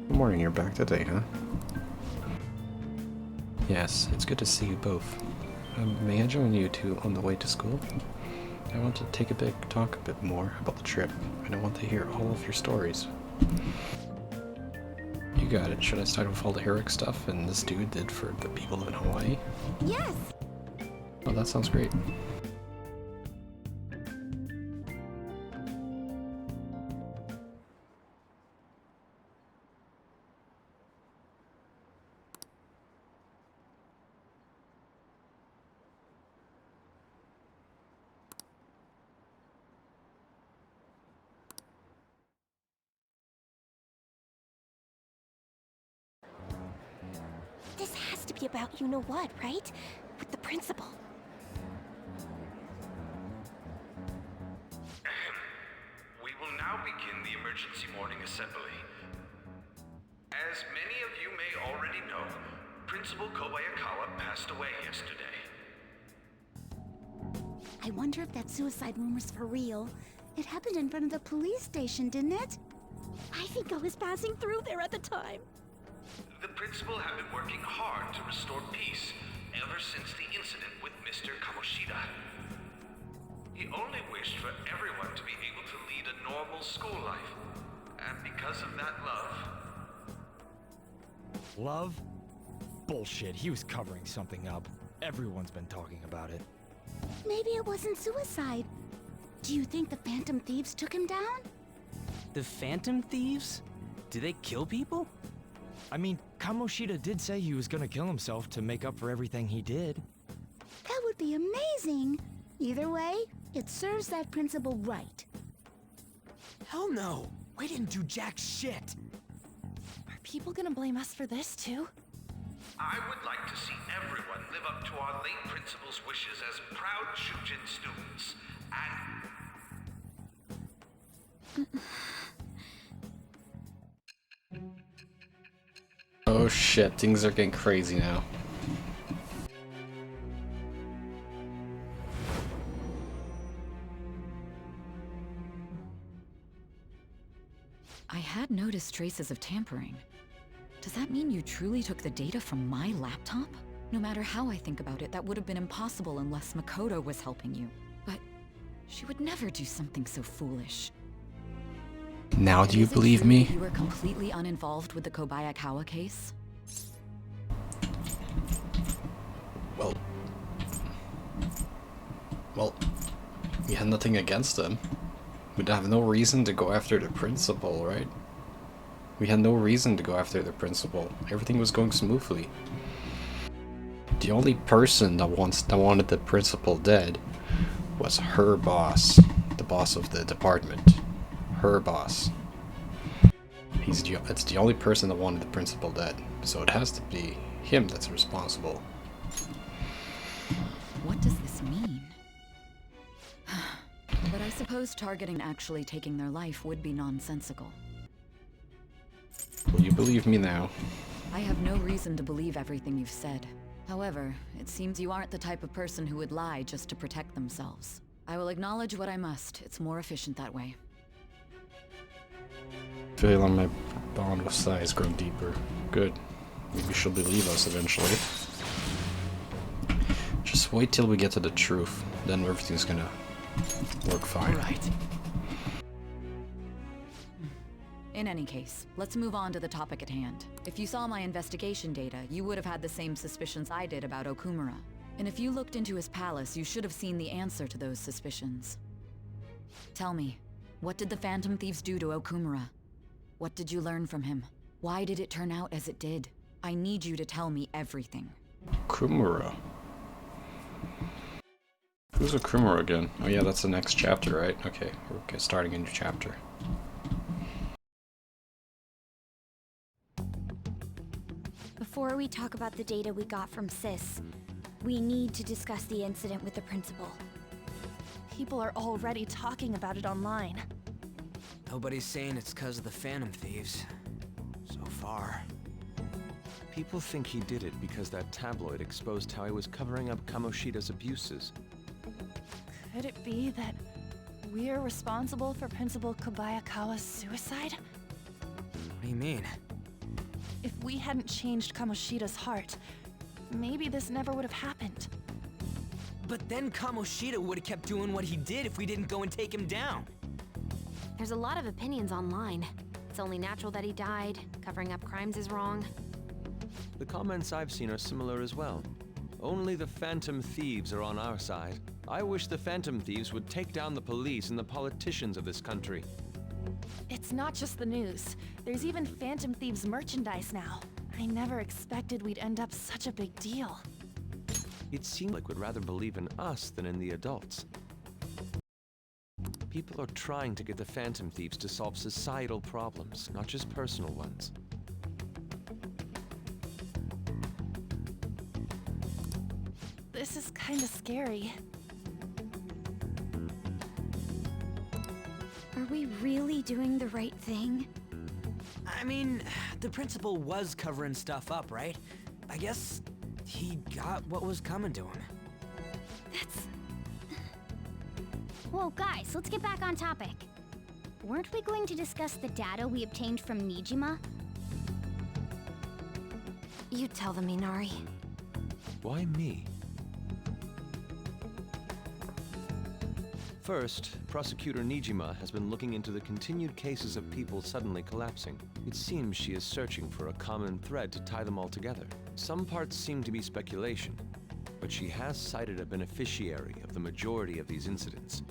Good morning, you're back today, huh? Yes, it's good to see you both. May I join you two on the way to school? I want to talk a bit more about the trip, and I want to hear all of your stories. You got it. Should I start with all the heroic stuff and this dude did for the people in Hawaii? Yes! Oh, that sounds great. This has to be about you-know-what, right? With the principal. We will now begin the emergency morning assembly. As many of you may already know, Principal Kobayakawa passed away yesterday. I wonder if that suicide rumor's for real. It happened in front of the police station, didn't it? I think I was passing through there at the time. The principal had been working hard to restore peace ever since the incident with Mr. Kamoshida. He only wished for everyone to be able to lead a normal school life, and because of that love... Love? Bullshit, he was covering something up. Everyone's been talking about it. Maybe it wasn't suicide. Do you think the Phantom Thieves took him down? The Phantom Thieves? Do they kill people? I mean, Kamoshida did say he was gonna kill himself to make up for everything he did. That would be amazing. Either way, it serves that principal right. Hell no! We didn't do jack shit! Are people gonna blame us for this, too? I would like to see everyone live up to our late principal's wishes as proud Shujin students, and... Oh shit, things are getting crazy now. I had noticed traces of tampering. Does that mean you truly took the data from my laptop? No matter how I think about it, that would have been impossible unless Makoto was helping you. But she would never do something so foolish. Now do you Is it believe true me? that you were completely uninvolved with the Kobayakawa case? Well, we had nothing against them. We'd have no reason to go after the principal, right? We had no reason to go after the principal. Everything was going smoothly. The only person that wanted the principal dead was her boss, the boss of the department. Her boss. It's the only person that wanted the principal dead, so it has to be him that's responsible. What does this mean? But I suppose targeting actually taking their life would be nonsensical. Will you believe me now? I have no reason to believe everything you've said. However, it seems you aren't the type of person who would lie just to protect themselves. I will acknowledge what I must. It's more efficient that way. Feeling my bond with Sai has grown deeper. Good. Maybe she'll believe us eventually. Just wait till we get to the truth, then everything's gonna work fine. Right. In any case, let's move on to the topic at hand. If you saw my investigation data, you would have had the same suspicions I did about Okumura. And if you looked into his palace, you should have seen the answer to those suspicions. Tell me, what did the Phantom Thieves do to Okumura? What did you learn from him? Why did it turn out as it did? I need you to tell me everything. Okumura. Who's Okumura again? Oh yeah, that's the next chapter, right? Okay, we're starting a new chapter. Before we talk about the data we got from Sis, we need to discuss the incident with the principal. People are already talking about it online. Nobody's saying it's because of the Phantom Thieves. So far. People think he did it because that tabloid exposed how he was covering up Kamoshida's abuses. Could it be that we're responsible for Principal Kobayakawa's suicide? What do you mean? If we hadn't changed Kamoshida's heart, maybe this never would have happened. But then Kamoshida would have kept doing what he did if we didn't go and take him down. There's a lot of opinions online. It's only natural that he died. Covering up crimes is wrong. The comments I've seen are similar as well. Only the Phantom Thieves are on our side. I wish the Phantom Thieves would take down the police and the politicians of this country. It's not just the news. There's even Phantom Thieves merchandise now. I never expected we'd end up such a big deal. It seemed like we'd rather believe in us than in the adults. People are trying to get the Phantom Thieves to solve societal problems, not just personal ones. This is kinda scary. Are we really doing the right thing? I mean, the principal was covering stuff up, right? I guess he got what was coming to him. Whoa, guys, let's get back on topic. Weren't we going to discuss the data we obtained from Nijima? You tell them, Inari. Why me? First, Prosecutor Nijima has been looking into the continued cases of people suddenly collapsing. It seems she is searching for a common thread to tie them all together. Some parts seem to be speculation, but she has cited a beneficiary of the majority of these incidents.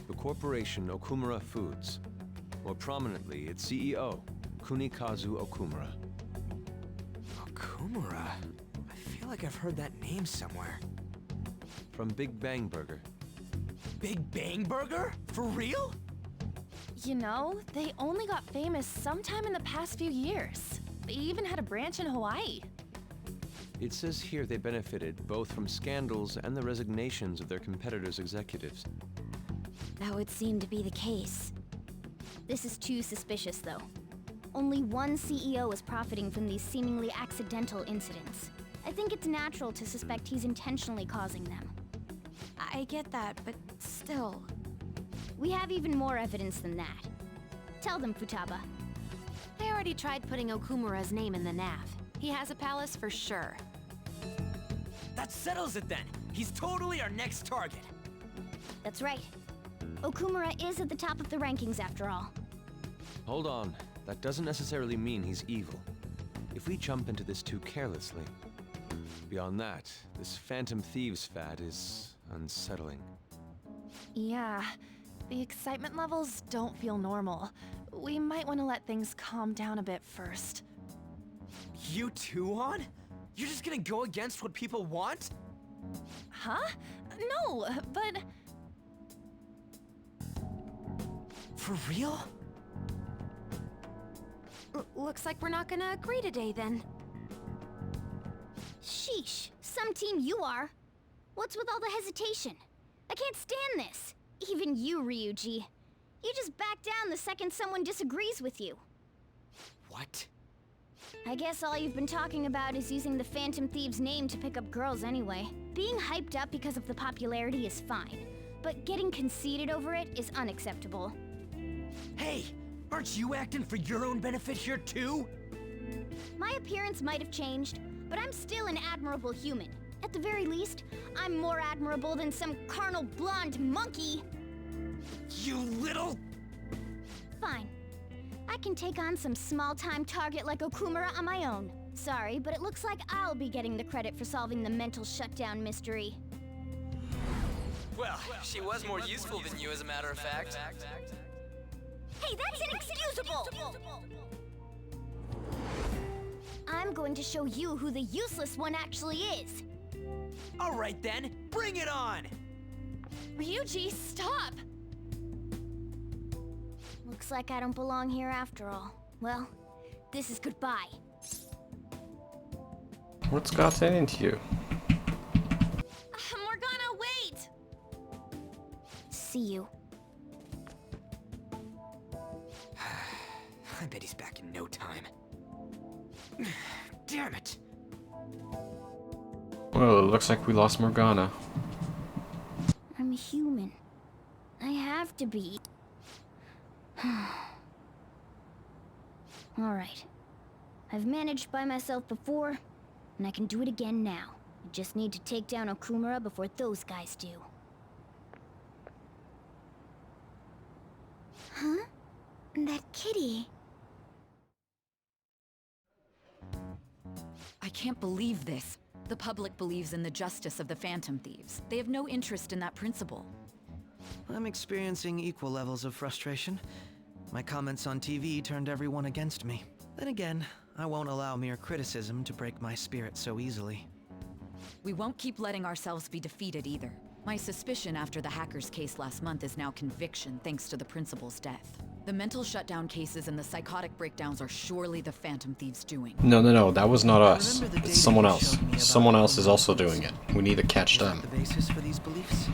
The corporation Okumura Foods. More prominently, its CEO, Kunikazu Okumura. Okumura? I feel like I've heard that name somewhere. From Big Bang Burger. Big Bang Burger? For real? You know, they only got famous sometime in the past few years. They even had a branch in Hawaii. It says here they benefited both from scandals and the resignations of their competitors' executives. That would seem to be the case. This is too suspicious, though. Only one CEO is profiting from these seemingly accidental incidents. I think it's natural to suspect he's intentionally causing them. I get that, but still... We have even more evidence than that. Tell them, Futaba. I already tried putting Okumura's name in the nav. He has a palace for sure. That settles it then. He's totally our next target. That's right. Okumura is at the top of the rankings after all. Hold on. That doesn't necessarily mean he's evil. If we jump into this too carelessly. Beyond that, this Phantom Thieves fad is unsettling. Yeah, the excitement levels don't feel normal. We might want to let things calm down a bit first. You too, On? You're just gonna go against what people want? Huh? No, but... For real? Looks like we're not gonna agree today, then. Sheesh, some team you are. What's with all the hesitation? I can't stand this. Even you, Ryuji. You just back down the second someone disagrees with you. What? I guess all you've been talking about is using the Phantom Thieves name to pick up girls anyway. Being hyped up because of the popularity is fine, but getting conceited over it is unacceptable. Hey, aren't you acting for your own benefit here too? My appearance might have changed, but I'm still an admirable human. At the very least, I'm more admirable than some carnal blonde monkey. You little... Fine. I can take on some small-time target like Okumura on my own. Sorry, but it looks like I'll be getting the credit for solving the mental shutdown mystery. Well, she was more useful than you, as a matter of fact. Hey, that's inexcusable! I'm going to show you who the useless one actually is. All right then, bring it on! Ryuji, stop! Looks like I don't belong here after all. Well, this is goodbye. What's gotten into you? Morgana, wait! See you. I bet he's back in no time. Damn it! Well, it looks like we lost Morgana. I'm human. I have to be. Alright. I've managed by myself before, and I can do it again now. I just need to take down Okumura before those guys do. Huh? That kitty. I can't believe this. The public believes in the justice of the Phantom Thieves. They have no interest in that principle. I'm experiencing equal levels of frustration. My comments on TV turned everyone against me. Then again, I won't allow mere criticism to break my spirit so easily. We won't keep letting ourselves be defeated either. My suspicion after the hackers case last month is now conviction thanks to the principal's death. The mental shutdown cases and the psychotic breakdowns are surely the Phantom Thieves' doing. No, that was not us. It's someone else. Someone else is also doing it. We need to catch them. The basis for these beliefs?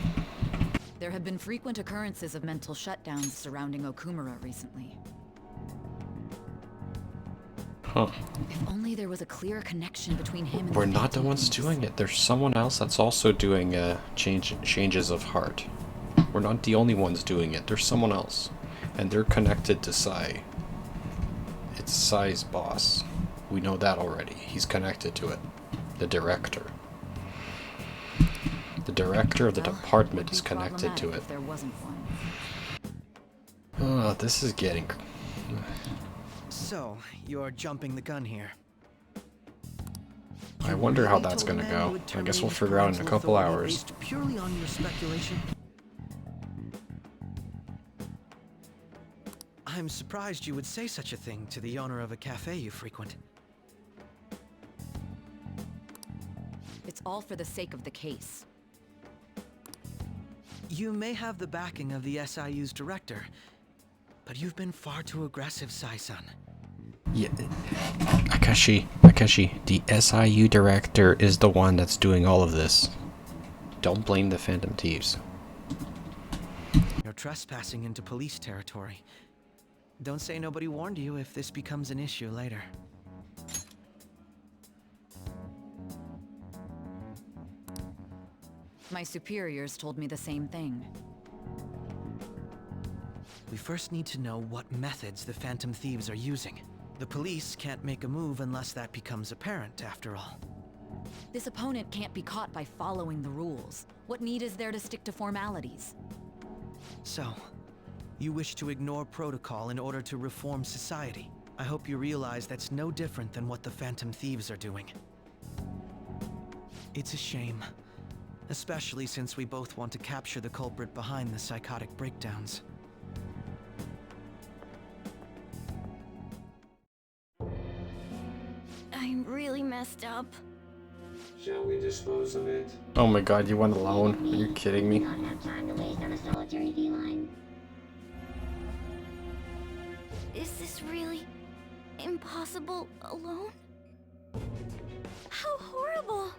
There have been frequent occurrences of mental shutdowns surrounding Okumura recently. Huh. If only there was a clear connection between him and We're not the ones doing it. There's someone else that's also doing changes of heart. We're not the only ones doing it. There's someone else. And they're connected to Sai. It's Sai's boss. We know that already. He's connected to it. The director. The director of the department is connected to it. If there wasn't one. Oh, this is getting... So, you're jumping the gun here. I wonder how that's gonna go. I guess we'll figure out in a couple hours. Purely on your speculation? I'm surprised you would say such a thing to the owner of a cafe you frequent. It's all for the sake of the case. You may have the backing of the SIU's director, but you've been far too aggressive, Sai-san. Yeah, Akeshi, the SIU director is the one that's doing all of this. Don't blame the Phantom Thieves. You're trespassing into police territory. Don't say nobody warned you if this becomes an issue later. My superiors told me the same thing. We first need to know what methods the Phantom Thieves are using. The police can't make a move unless that becomes apparent, after all. This opponent can't be caught by following the rules. What need is there to stick to formalities? So, you wish to ignore protocol in order to reform society. I hope you realize that's no different than what the Phantom Thieves are doing. It's a shame. Especially since we both want to capture the culprit behind the psychotic breakdowns. I'm really messed up. Shall we dispose of it? Oh my god, you went alone? Are you kidding me? Don't have time to waste on a solitary feline. Is this really impossible alone? How horrible!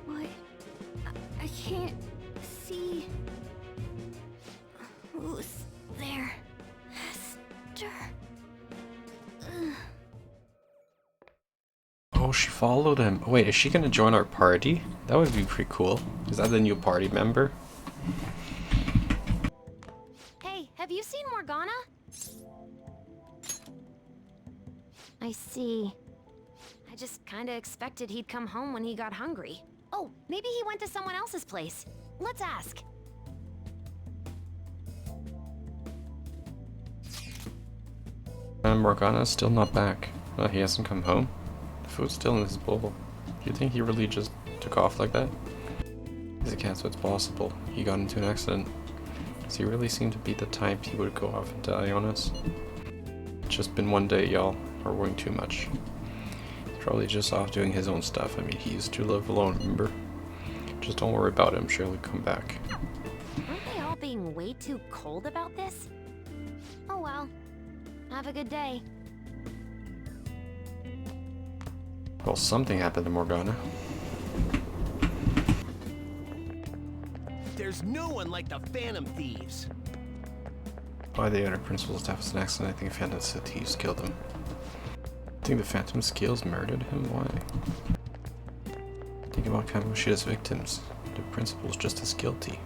What? I can't see. Who's there? Hester. Ugh. Oh, she followed him. Wait, is she gonna join our party? That would be pretty cool. Is that the new party member? Hey, have you seen Morgana? I see. I just kinda expected he'd come home when he got hungry. Oh, maybe he went to someone else's place. Let's ask. And Morgana's still not back. He hasn't come home. The food's still in his bowl. Do you think he really just took off like that? He's a cat, so it's possible. He got into an accident. Does he really seem to be the type he would go off and die on us? It's just been one day, y'all. Are worrying too much. He's probably just off doing his own stuff. I mean, he used to live alone, remember? Just don't worry about him. Sure, he'll come back. Aren't they all being way too cold about this? Oh well. Have a good day. Well, something happened to Morgana. There's no one like the Phantom Thieves. Why the other principal's death was an accident. I think Phantom Thieves killed him. I think the Phantom Skills murdered him. Why? Think about Kamoshida's victims. The principal's just as guilty.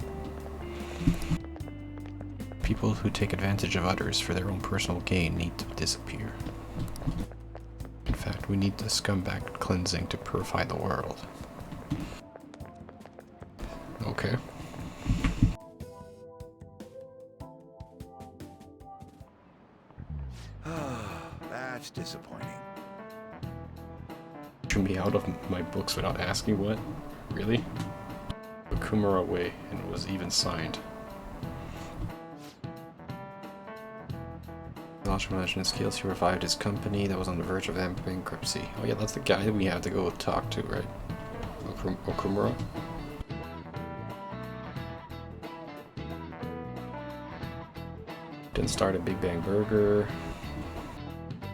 People who take advantage of others for their own personal gain need to disappear. In fact, we need the scumbag cleansing to purify the world. Okay. That's disappointing. Threw me out of my books without asking what? Really? Okumura away, and it was even signed. Lost management skills, he revived his company that was on the verge of bankruptcy. Oh yeah, that's the guy that we have to go talk to, right? Okumura? Didn't start at Big Bang Burger.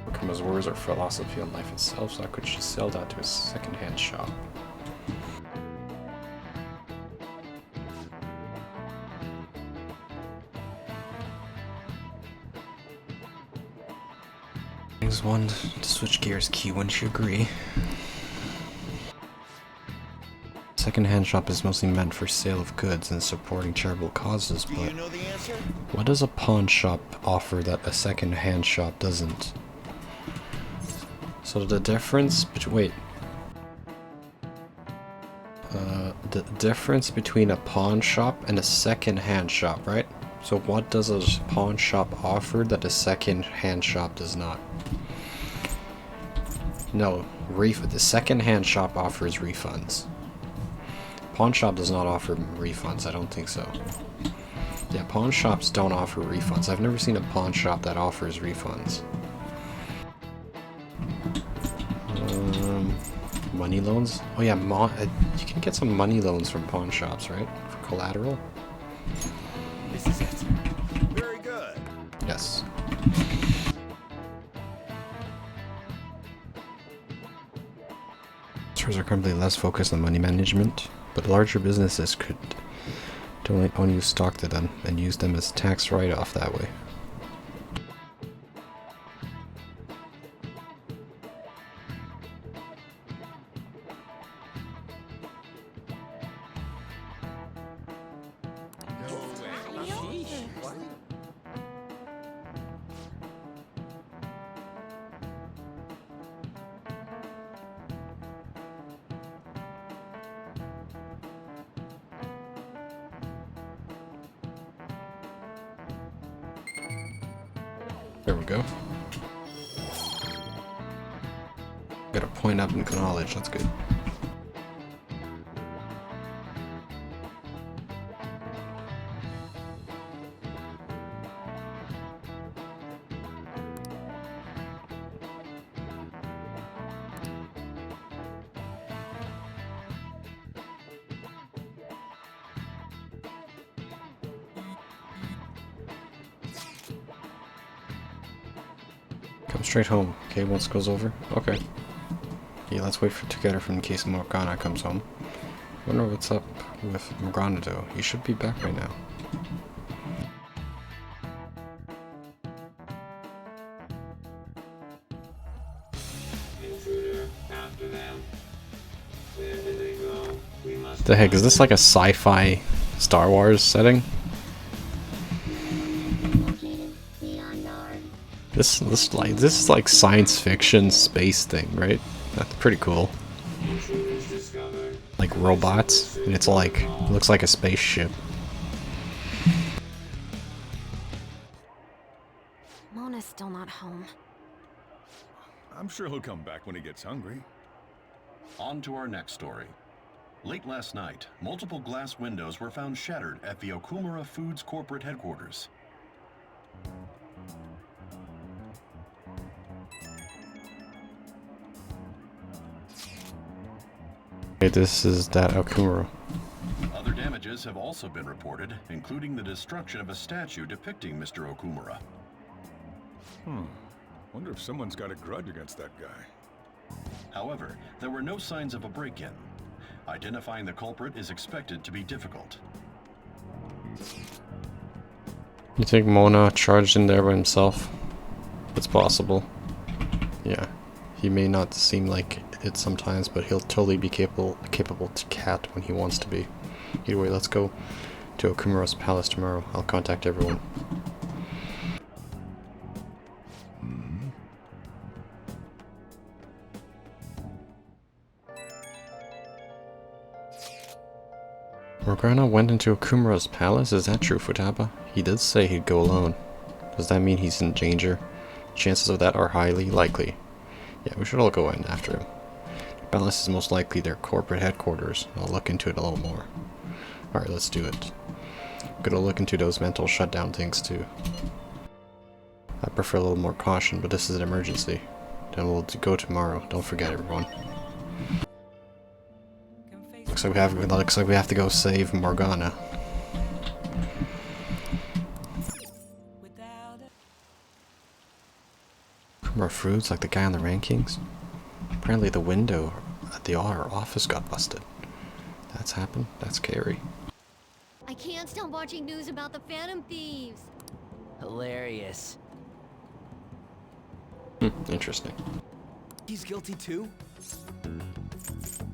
Okumura's words are philosophy on life itself, so I could just sell that to a second-hand shop. One to switch gears key, wouldn't you agree? Second-hand shop is mostly meant for sale of goods and supporting charitable causes, but you know the answer? What does a pawn shop offer that a second-hand shop doesn't? So the difference between the difference between a pawn shop and a second-hand shop, right? So what does a pawn shop offer that a second-hand shop does not? No, the second-hand shop offers refunds. Pawn shop does not offer refunds, I don't think so. Yeah, pawn shops don't offer refunds. I've never seen a pawn shop that offers refunds. Money loans? Oh yeah, you can get some money loans from pawn shops, right? For collateral? This is it. Very good. Yes. Stores are currently less focused on money management, but larger businesses could donate unused stock to them and use them as tax write-off that way. There we go. Got a point up in knowledge, that's good. Come straight home. Okay, once it goes over. Okay. Yeah, let's wait to get her from in case Morgana comes home. Wonder what's up with Morgana though. He should be back right now. The heck, is this like a sci-fi Star Wars setting? This is like science fiction space thing, right? That's pretty cool. Like robots, and it's like looks like a spaceship. Mona's still not home. I'm sure he'll come back when he gets hungry. On to our next story. Late last night, multiple glass windows were found shattered at the Okumura Foods corporate headquarters. Okay, this is that Okumura. Other damages have also been reported, including the destruction of a statue depicting Mr. Okumura. Wonder if someone's got a grudge against that guy. However, there were no signs of a break-in. Identifying the culprit is expected to be difficult. You think Mona charged in there by himself? It's possible. Yeah. He may not seem like it sometimes, but he'll totally be capable to cat when he wants to be. Either way, let's go to Okumura's palace tomorrow. I'll contact everyone. Morgana went into Okumura's palace? Is that true, Futaba? He did say he'd go alone. Does that mean he's in danger? Chances of that are highly likely. Yeah, we should all go in after him. The palace is most likely their corporate headquarters. I'll look into it a little more. Alright, let's do it. I'm gonna look into those mental shutdown things too. I prefer a little more caution, but this is an emergency. Then we'll go tomorrow. Don't forget, everyone. Looks like we have to go save Morgana. Okumura Foods, like the guy on the rankings? Apparently the window at our office got busted. That's happened? That's scary. I can't stop watching news about the Phantom Thieves. Hilarious. Interesting. He's guilty too?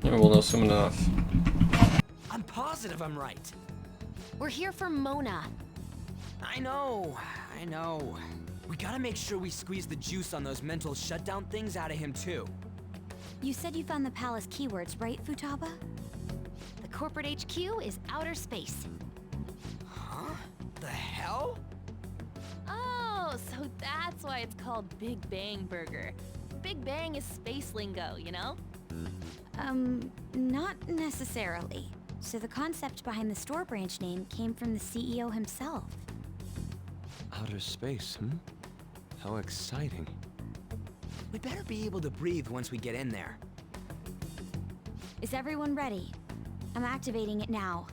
Yeah, we'll know soon enough. I'm positive I'm right. We're here for Mona. I know. We gotta make sure we squeeze the juice on those mental shutdown things out of him too. You said you found the palace keywords, right, Futaba? The corporate HQ is outer space. Huh? The hell? Oh, so that's why it's called Big Bang Burger. Big Bang is space lingo, you know? Not necessarily. So the concept behind the store branch name came from the CEO himself. Outer space, How exciting. We better be able to breathe once we get in there. Is everyone ready? I'm activating it now.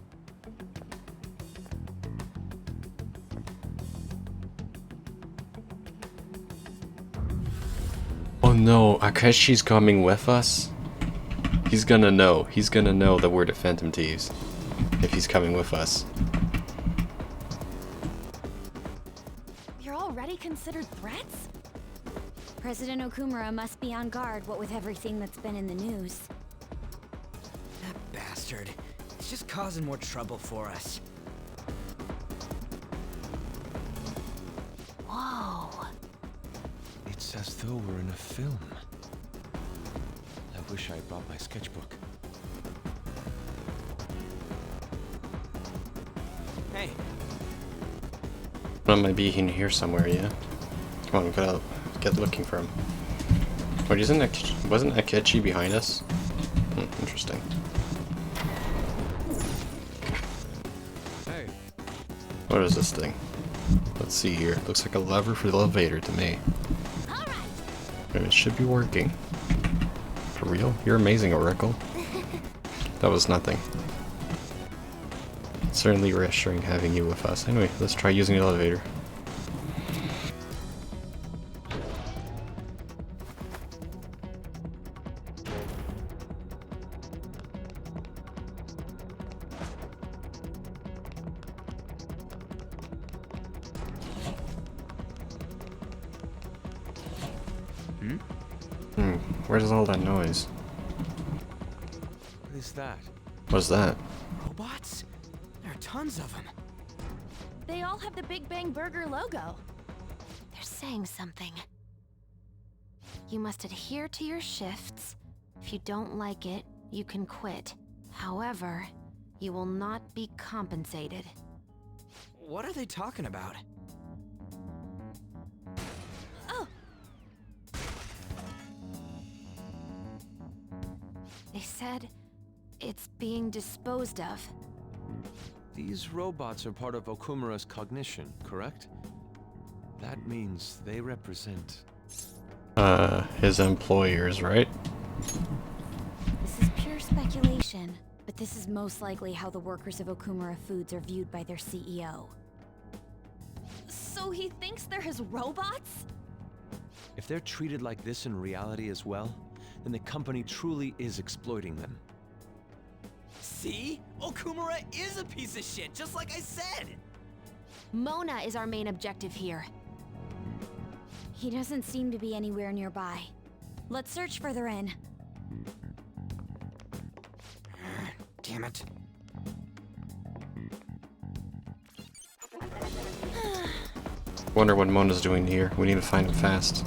Oh no, Akeshi's coming with us? He's gonna know. He's gonna know that we're the Phantom Thieves. If he's coming with us. You're already considered threats? President Okumura must be on guard, what with everything that's been in the news. That bastard. It's just causing more trouble for us. Whoa. It's as though we're in a film. I wish I brought my sketchbook. Hey. It might be in here somewhere, yeah? Come on, we gotta get looking for him. Wait, wasn't Akechi behind us? Interesting. Hey. What is this thing? Let's see here. Looks like a lever for the elevator to me. And it should be working. For real? You're amazing, Oracle. That was nothing. It's certainly reassuring having you with us. Anyway, let's try using the elevator. Where's all that noise? What is that? What's that? Robots? There are tons of them. They all have the Big Bang Burger logo. They're saying something. You must adhere to your shifts. If you don't like it, you can quit. However, you will not be compensated. What are they talking about? They said it's being disposed of. These robots are part of Okumura's cognition, correct? That means they represent... his employers, right? This is pure speculation, but this is most likely how the workers of Okumura Foods are viewed by their CEO. So he thinks they're his robots? If they're treated like this in reality as well, then the company truly is exploiting them. See? Okumura is a piece of shit, just like I said! Mona is our main objective here. He doesn't seem to be anywhere nearby. Let's search further in. Damn it. Wonder what Mona's doing here. We need to find him fast.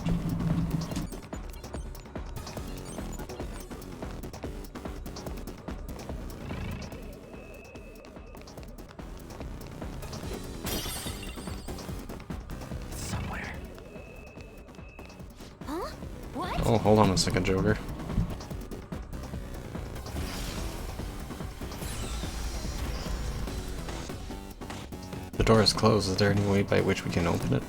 Oh, hold on a second, Joker. The door is closed. Is there any way by which we can open it?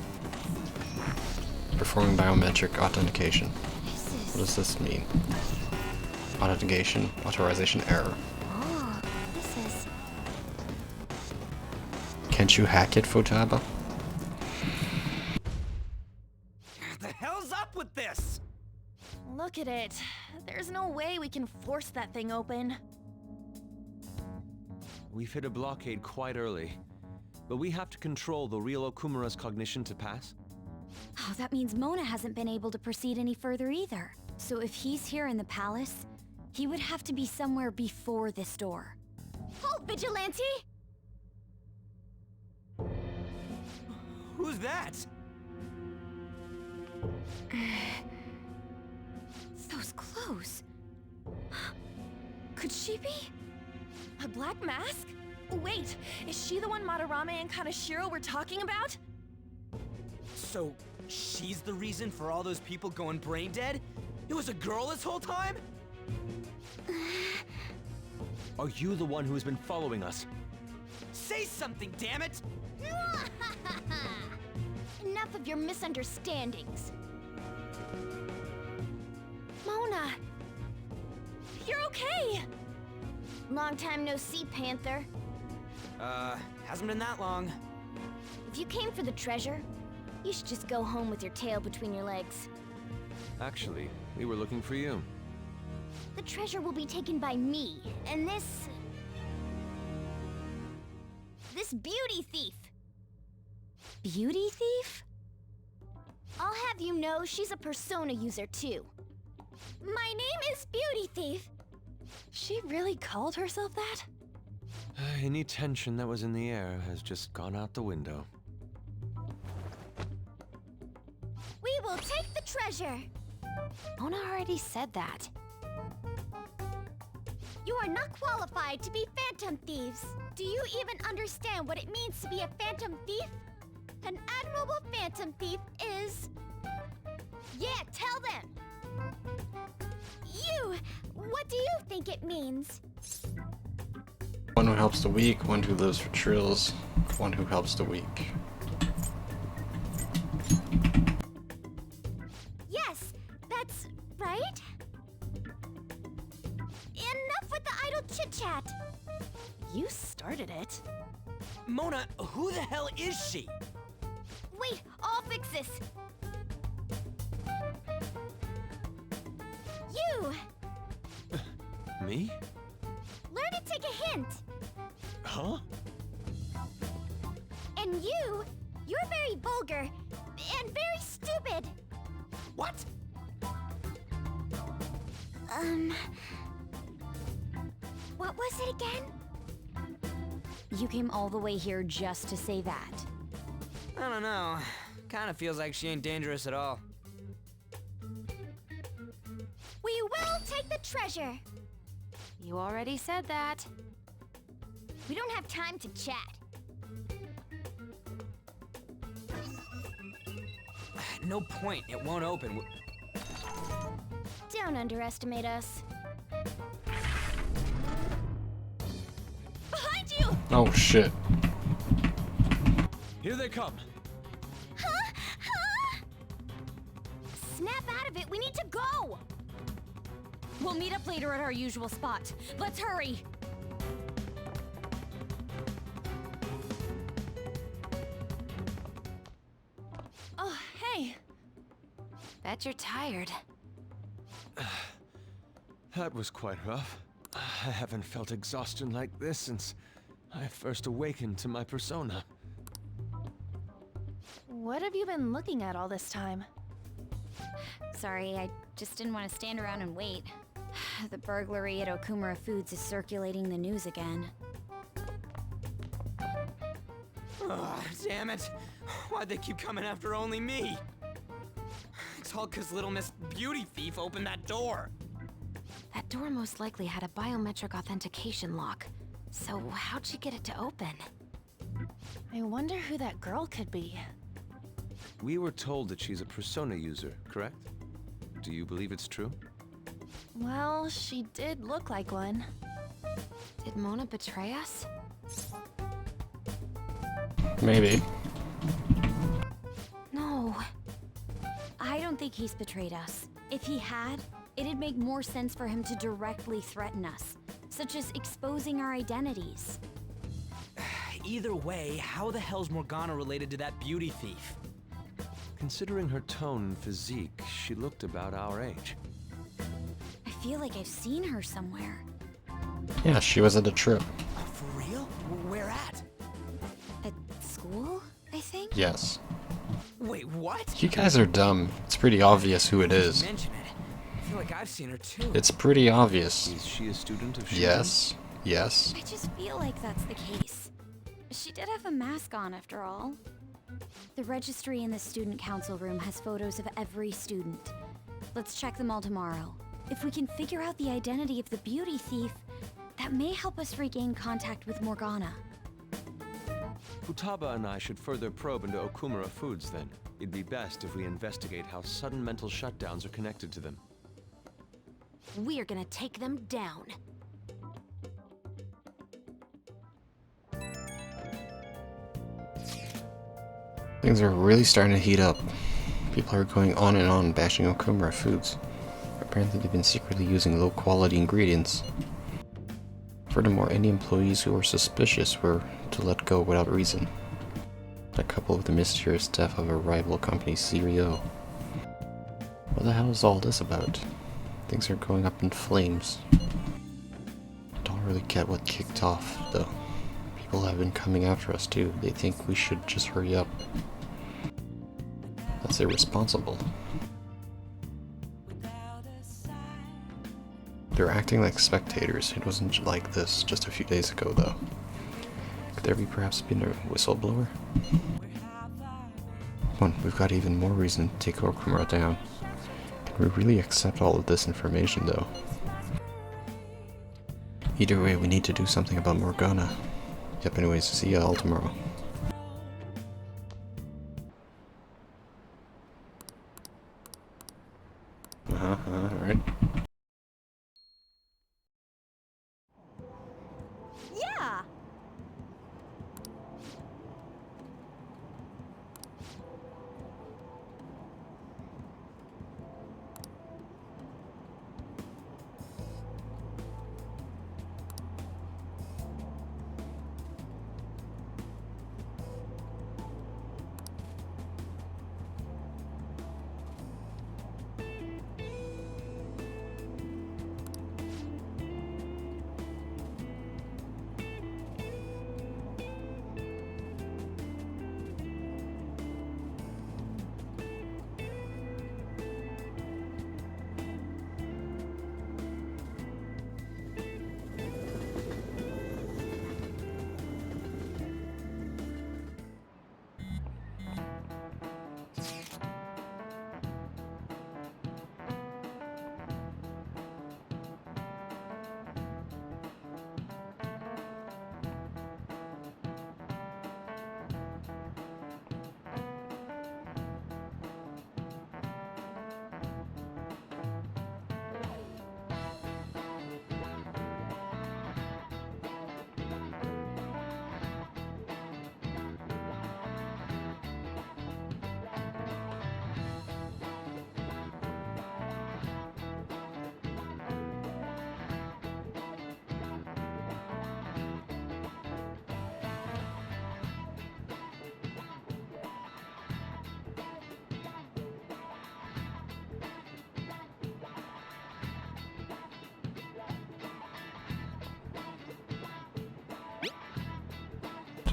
Performing biometric authentication. What does this mean? Authentication, authorization error. Oh, this is... Can't you hack it, Futaba? The hell's up with this? Look at it. There's no way we can force that thing open. We've hit a blockade quite early, but we have to control the real Okumura's cognition to pass. Oh, that means Mona hasn't been able to proceed any further either. So if he's here in the palace, he would have to be somewhere before this door. Halt, Vigilante! Who's that? Those clothes. Could she be? A black mask? Wait, is she the one Madarame and Kaneshiro were talking about? So, she's the reason for all those people going brain dead? It was a girl this whole time? Are you the one who has been following us? Say something, damn it! Enough of your misunderstandings. Mona! You're okay! Long time no see, Panther. Hasn't been that long. If you came for the treasure, you should just go home with your tail between your legs. Actually, we were looking for you. The treasure will be taken by me, and this beauty thief. Beauty thief? I'll have you know she's a Persona user too. My name is Beauty Thief. She really called herself that? Any tension that was in the air has just gone out the window. We will take the treasure. Mona already said that. You are not qualified to be phantom thieves. Do you even understand what it means to be a phantom thief? An admirable phantom thief is Yeah, tell them! You! What do you think it means? One who helps the weak, one who lives for trills, one who helps the weak. Yes, that's right. Enough with the idle chit-chat! You started it. Mona, who the hell is she? Wait, I'll fix this. You! Me? Learn to take a hint. Huh? And you're very vulgar and very stupid. What? What was it again? You came all the way here just to say that. I don't know. Kinda feels like she ain't dangerous at all. We will take the treasure. You already said that. We don't have time to chat. No point. It won't open. Don't underestimate us. Behind you! Oh shit. Here they come. Huh? Huh? Snap out of it. We need to go. We'll meet up later at our usual spot. Let's hurry! Oh, hey. Bet you're tired. That was quite rough. I haven't felt exhaustion like this since I first awakened to my persona. What have you been looking at all this time? Sorry, I just didn't want to stand around and wait. The burglary at Okumura Foods is circulating the news again. Ugh, damn it. Why'd they keep coming after only me? It's all 'cause little Miss Beauty Thief opened that door. That door most likely had a biometric authentication lock. So how'd she get it to open? I wonder who that girl could be. We were told that she's a persona user, correct? Do you believe it's true? Well, she did look like one. Did Mona betray us? Maybe. No. I don't think he's betrayed us. If he had, it'd make more sense for him to directly threaten us, such as exposing our identities. Either way, how the hell's Morgana related to that beauty thief? Considering her tone and physique, she looked about our age. I feel like I've seen her somewhere. Yeah, she was at a trip. For real? Where at? At school, I think? Yes. Wait, what? You guys are dumb. It's pretty obvious who it is. Mention it. I feel like I've seen her too. It's pretty obvious. Is she a student of Shinran? Yes. Yes. I just feel like that's the case. She did have a mask on, after all. The registry in the student council room has photos of every student. Let's check them all tomorrow. If we can figure out the identity of the beauty thief, that may help us regain contact with Morgana. Futaba and I should further probe into Okumura Foods then. It'd be best if we investigate how sudden mental shutdowns are connected to them. We're gonna take them down. Things are really starting to heat up. People are going on and on bashing Okumura Foods. Apparently they've been secretly using low-quality ingredients. Furthermore, any employees who were suspicious were to let go without reason. That coupled with the mysterious death of a rival company's CEO. What the hell is all this about? Things are going up in flames. I don't really get what kicked off, though. People have been coming after us too. They think we should just hurry up. That's irresponsible. They're acting like spectators. It wasn't like this just a few days ago, though. Could there be perhaps been a whistleblower? Come on, we've got even more reason to take Okumura down. Can we really accept all of this information, though? Either way, we need to do something about Morgana. Yep, anyways, see y'all tomorrow.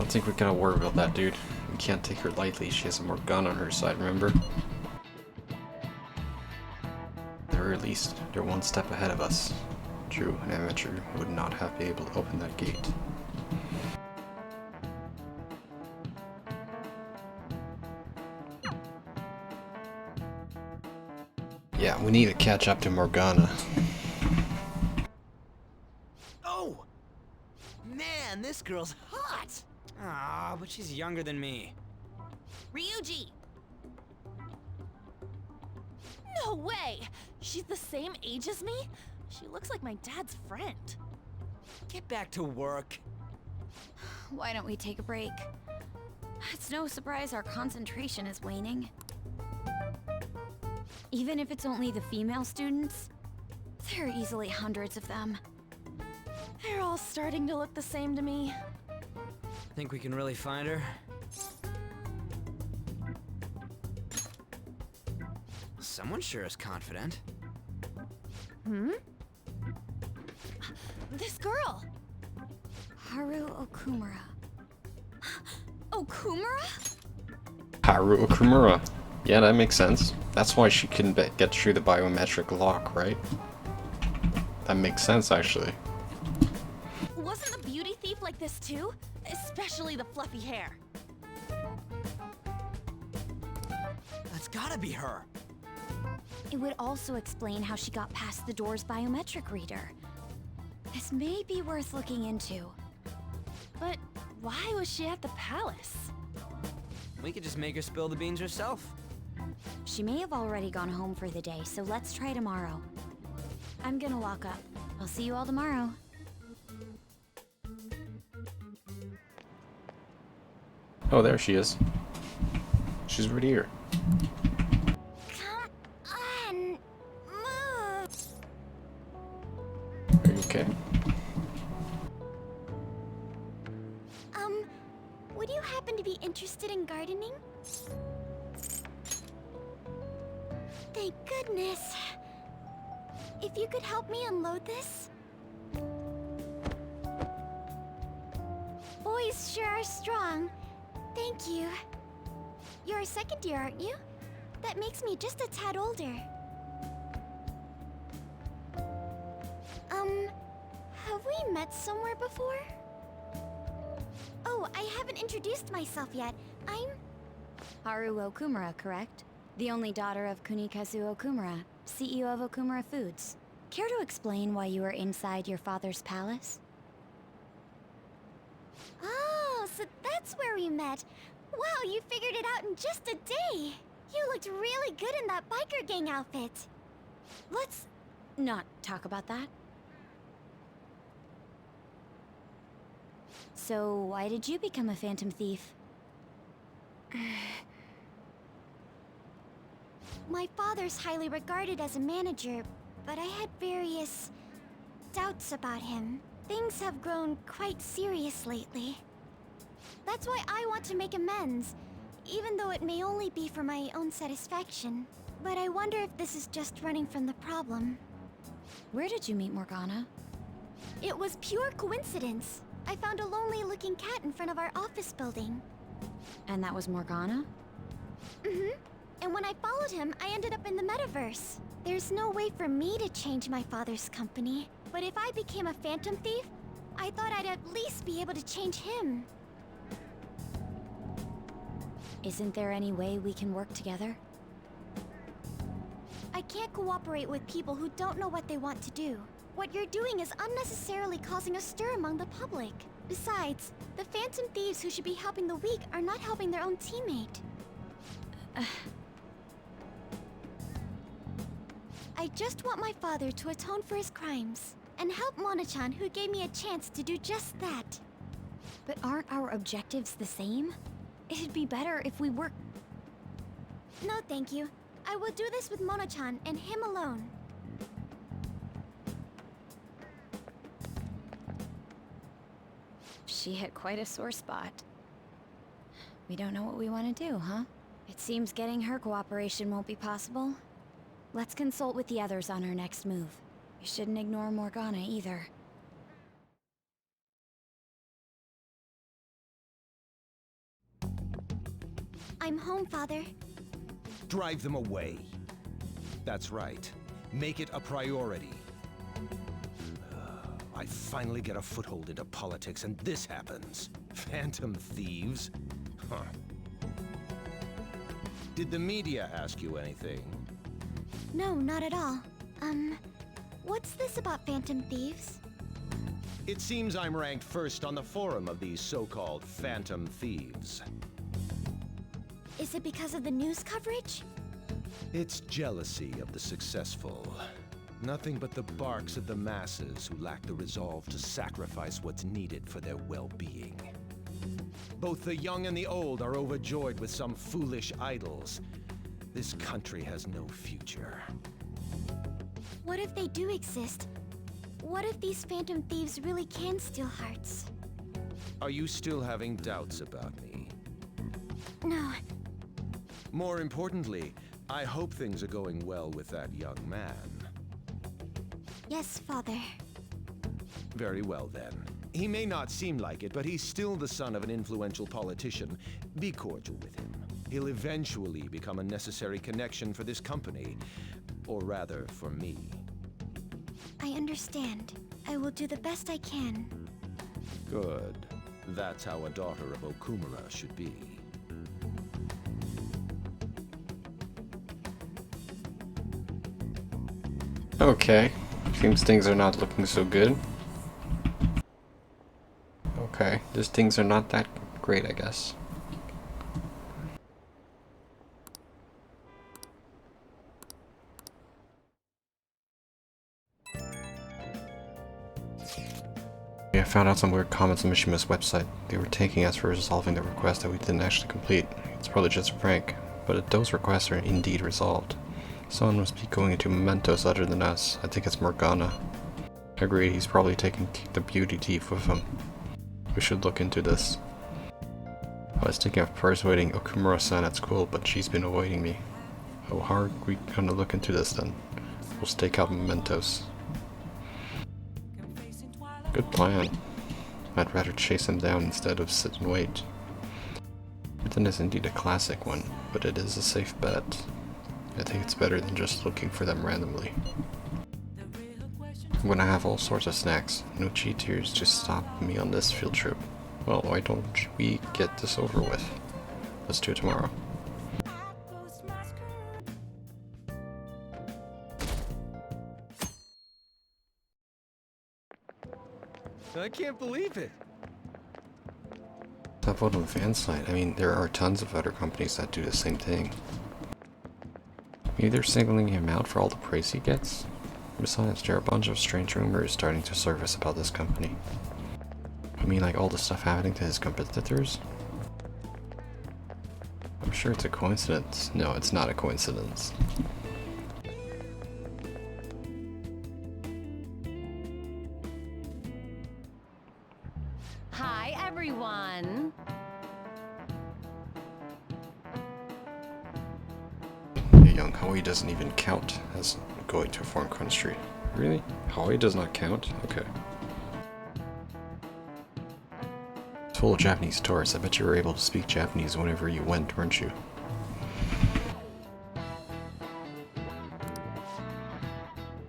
don't think we gotta worry about that, dude. We can't take her lightly. She has a Morgana on her side, remember? At the very least, they're one step ahead of us. True, an amateur would not have been able to open that gate. Yeah, we need to catch up to Morgana. Oh! Man, this girl's hot! Ah, but she's younger than me. Ryuji! No way! She's the same age as me? She looks like my dad's friend. Get back to work. Why don't we take a break? It's no surprise our concentration is waning. Even if it's only the female students, there are easily hundreds of them. They're all starting to look the same to me. Think we can really find her? Someone sure is confident. Hmm? This girl! Haru Okumura. Okumura? Haru Okumura. Yeah, that makes sense. That's why she couldn't get through the biometric lock, right? That makes sense, actually. Wasn't the beauty thief like this too? Especially the fluffy hair. That's gotta be her. It would also explain how she got past the door's biometric reader. This may be worth looking into. But why was she at the palace? We could just make her spill the beans herself. She may have already gone home for the day, so let's try tomorrow. I'm gonna lock up. I'll see you all tomorrow. Oh, there she is. She's right here. Come on, move. Are you okay? Would you happen to be interested in gardening? Thank goodness. If you could help me unload this? Boys sure are strong. Thank you. You're a second year, aren't you? That makes me just a tad older. Have we met somewhere before? Oh, I haven't introduced myself yet. I'm... Haru Okumura, correct? The only daughter of Kunikazu Okumura, CEO of Okumura Foods. Care to explain why you were inside your father's palace? Oh, so that's where we met. Wow, you figured it out in just a day. You looked really good in that biker gang outfit. Let's not talk about that. So, why did you become a phantom thief? My father's highly regarded as a manager, but I had various doubts about him. Things have grown quite serious lately. That's why I want to make amends, even though it may only be for my own satisfaction. But I wonder if this is just running from the problem. Where did you meet Morgana? It was pure coincidence. I found a lonely-looking cat in front of our office building. And that was Morgana? Mm-hmm. And when I followed him, I ended up in the metaverse. There's no way for me to change my father's company. But if I became a phantom thief, I thought I'd at least be able to change him. Isn't there any way we can work together? I can't cooperate with people who don't know what they want to do. What you're doing is unnecessarily causing a stir among the public. Besides, the phantom thieves who should be helping the weak are not helping their own teammate. I just want my father to atone for his crimes, and help Mona-chan, who gave me a chance to do just that. But aren't our objectives the same? It'd be better if we work... No, thank you. I will do this with Mona-chan and him alone. She hit quite a sore spot. We don't know what we want to do, huh? It seems getting her cooperation won't be possible. Let's consult with the others on our next move. We shouldn't ignore Morgana either. I'm home, Father. Drive them away. That's right. Make it a priority. I finally get a foothold into politics, and this happens. Phantom thieves? Huh. Did the media ask you anything? No, not at all. What's this about Phantom Thieves? It seems I'm ranked first on the forum of these so-called Phantom Thieves. Is it because of the news coverage? It's jealousy of the successful. Nothing but the barks of the masses who lack the resolve to sacrifice what's needed for their well-being. Both the young and the old are overjoyed with some foolish idols. This country has no future. What if they do exist? What if these Phantom Thieves really can steal hearts? Are you still having doubts about me? No. More importantly, I hope things are going well with that young man. Yes, Father. Very well then. He may not seem like it, but he's still the son of an influential politician. Be cordial with him. He'll eventually become a necessary connection for this company. Or rather, for me. I understand. I will do the best I can. Good. That's how a daughter of Okumura should be. Okay. Seems things are not looking so good. Okay, these things are not that great, I guess. I found out some weird comments on Mishima's website. They were thanking us for resolving the request that we didn't actually complete. It's probably just a prank, but those requests are indeed resolved. Someone must be going into mementos other than us. I think it's Morgana. Agreed, he's probably taking the beauty teeth with him. We should look into this. I was thinking of persuading Okumura-san at school, but she's been avoiding me. Oh, how are we gonna look into this then? We'll stake out mementos. Good plan. I'd rather chase him down instead of sit and wait. Britain is indeed a classic one, but it is a safe bet. I think it's better than just looking for them randomly. I'm gonna have all sorts of snacks. No cheaters to stop me on this field trip. Well, why don't we get this over with? Let's do it tomorrow. I can't believe it. Top vote on Fansite. I mean, there are tons of other companies that do the same thing. Maybe they're singling him out for all the praise he gets? Besides, there are a bunch of strange rumors starting to surface about this company. I mean, like all the stuff happening to his competitors? I'm sure it's a coincidence. No, it's not a coincidence. Hi, everyone. Young Hawaii doesn't even count as going to a foreign country. Really? Hawaii does not count? Okay. It's full of Japanese tourists. I bet you were able to speak Japanese whenever you went, weren't you?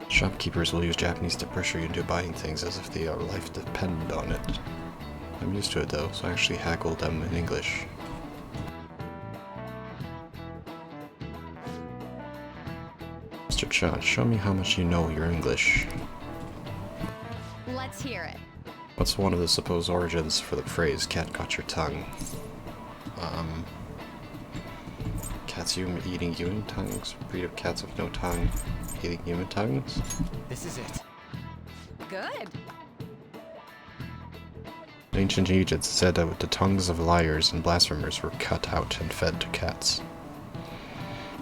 Shopkeepers will use Japanese to pressure you into buying things as if their life depended on it. I'm used to it though, so I actually haggled them in English. Mr. Chan, show me how much you know your English. Let's hear it. What's one of the supposed origins for the phrase, cat got your tongue? Cats eating human tongues? Breed of cats with no tongue eating human tongues? This is it. Good. Ancient Egypts said that the tongues of liars and blasphemers were cut out and fed to cats.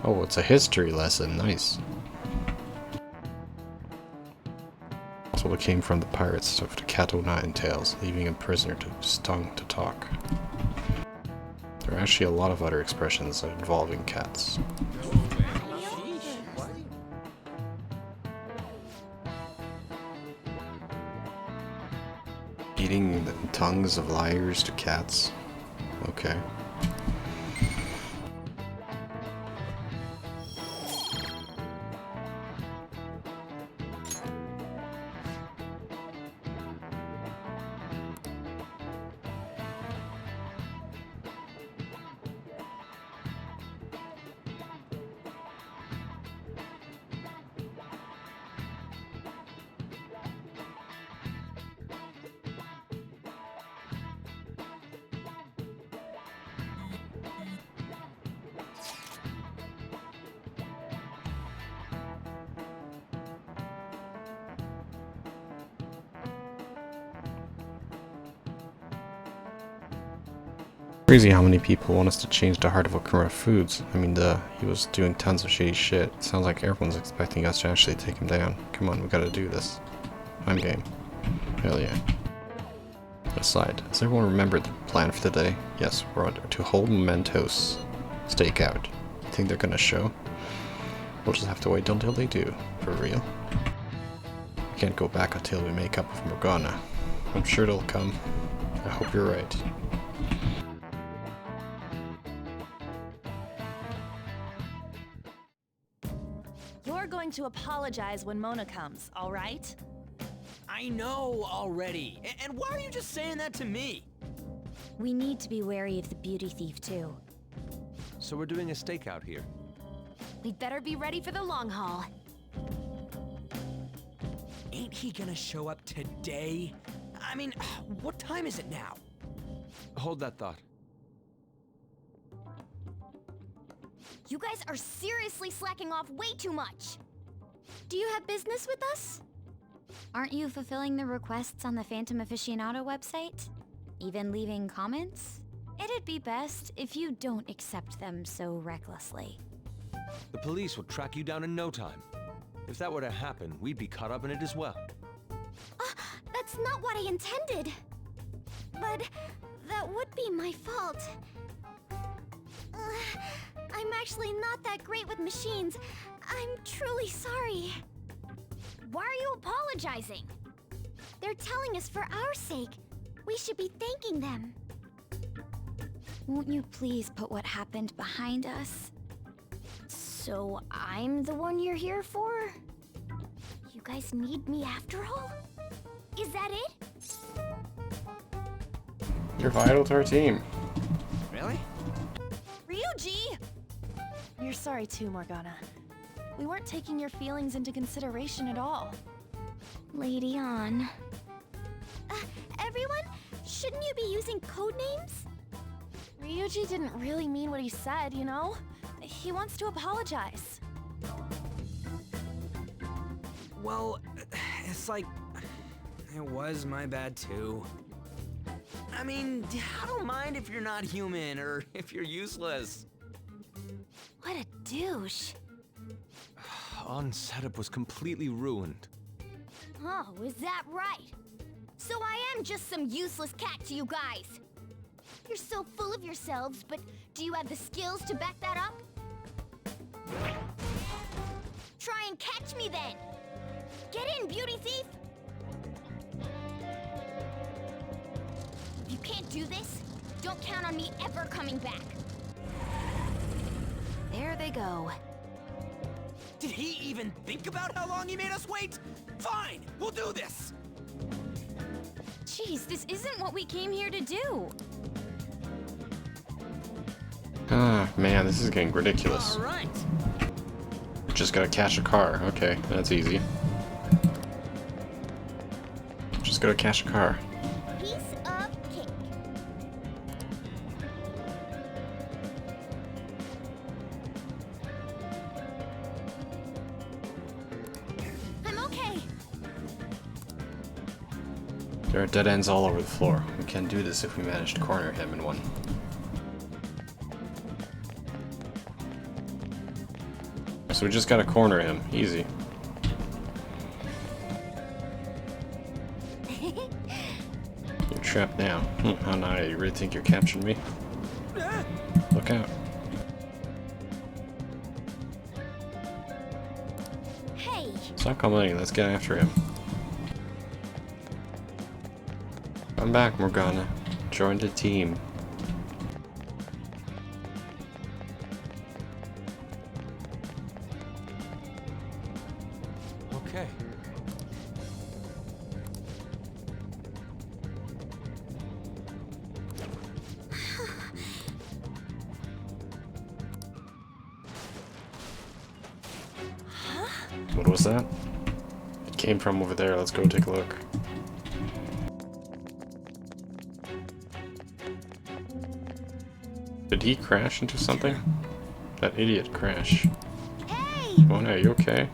Oh, it's a history lesson. Nice. Also, it came from the pirates of the Cat O' tales, leaving a prisoner to his tongue to talk. There are actually a lot of other expressions involving cats. Eating the tongues of liars to cats? Okay. Crazy how many people want us to change the heart of Okumura Foods. I mean, he was doing tons of shady shit. It sounds like everyone's expecting us to actually take him down. Come on, we gotta do this. I'm game. Hell yeah. Aside, has everyone remembered the plan for today? Yes, we're on to hold Mementos stakeout. You think they're gonna show? We'll just have to wait until they do. For real. We can't go back until we make up with Morgana. I'm sure they'll come. I hope you're right. You're going to apologize when Mona comes, all right? I know already. And why are you just saying that to me? We need to be wary of the beauty thief, too. So we're doing a stakeout here. We'd better be ready for the long haul. Ain't he gonna show up today? I mean, what time is it now? Hold that thought. You guys are seriously slacking off way too much. Do you have business with us? Aren't you fulfilling the requests on the Phantom Aficionado website? Even leaving comments? It'd be best if you don't accept them so recklessly. The police will track you down in no time. If that were to happen, we'd be caught up in it as well. That's not what I intended. But that would be my fault. I'm actually not that great with machines. I'm truly sorry. Why are you apologizing? They're telling us for our sake. We should be thanking them. Won't you please put what happened behind us? So I'm the one you're here for? You guys need me after all? Is that it? You're vital to our team. Really? Ryuji! You're sorry too, Morgana. We weren't taking your feelings into consideration at all. Lady On. Everyone, shouldn't you be using code names? Ryuji didn't really mean what he said, you know? He wants to apologize. Well, it's like... it was my bad too. I mean, I don't mind if you're not human or if you're useless. What a douche. On setup was completely ruined. Oh, is that right? So I am just some useless cat to you guys. You're so full of yourselves, but do you have the skills to back that up? Try and catch me then! Get in, beauty thief! If you can't do this, don't count on me ever coming back. There they go. Did he even think about how long he made us wait? Fine, we'll do this! Jeez, this isn't what we came here to do. Ah, man, this is getting ridiculous. All right. Just gotta catch a car. Okay, that's easy. Just gotta catch a car. Piece of cake. I'm okay. There are dead ends all over the floor. We can do this if we manage to corner him in one. So we just gotta corner him. Easy. You're trapped now. How now? You really think you're capturing me? Look out. Hey! Stop complaining. Let's get after him. Come back, Morgana. Join the team. Okay. What was that? It came from over there. Let's go take a look. Did he crash into something? That idiot crash. Hey! Mona, are you okay?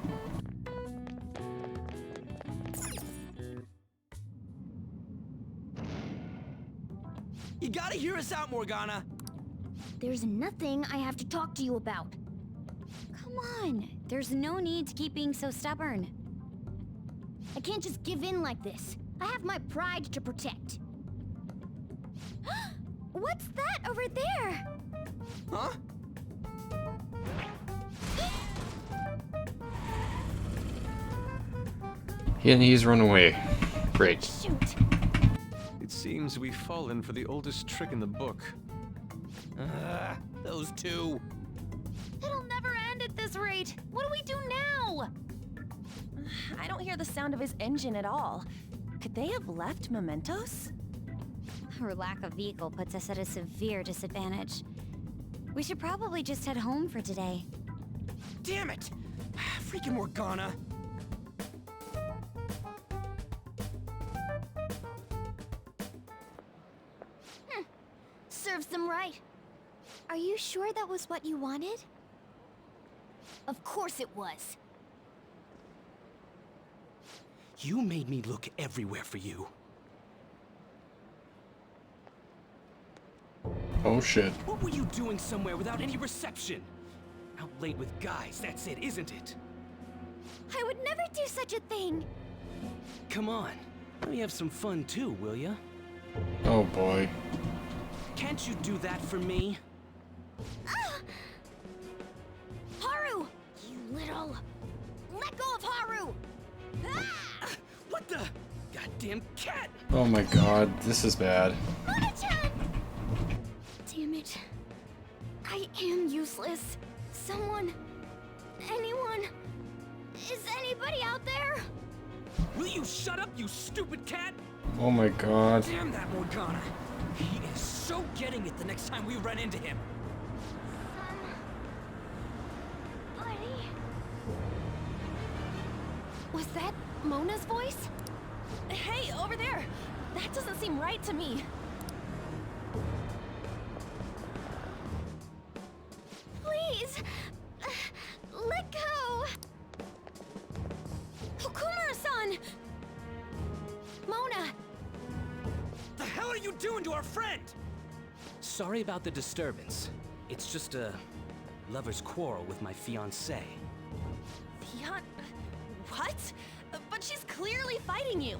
You gotta hear us out, Morgana! There's nothing I have to talk to you about. Come on, there's no need to keep being so stubborn. I can't just give in like this. I have my pride to protect. What's that over there? Huh? He's run away. Great. Shoot. It seems we've fallen for the oldest trick in the book. Those two. It'll never end at this rate. What do we do now? I don't hear the sound of his engine at all. Could they have left mementos? Our lack of vehicle puts us at a severe disadvantage. We should probably just head home for today. Damn it! Freaking Morgana! Serves them right. Are you sure that was what you wanted? Of course it was. You made me look everywhere for you. Oh shit. What were you doing somewhere without any reception? Out late with guys, that's it, isn't it? I would never do such a thing. Come on, let me have some fun too, will ya? Oh boy. Can't you do that for me? Haru! You little... Let go of Haru! What the... Goddamn cat! Oh my god, this is bad. Mona-chan! Damn it. I am useless. Someone... Anyone... Is anybody out there? Will you shut up, you stupid cat? Oh my god. Damn that Morgana! He is so getting it the next time we run into him. Was that Mona's voice? Hey, over there! That doesn't seem right to me. Please! Let go! Okumura-san! Mona! The hell are you doing to our friend? Sorry about the disturbance. It's just a lover's quarrel with my fiancée. What? But she's clearly fighting you.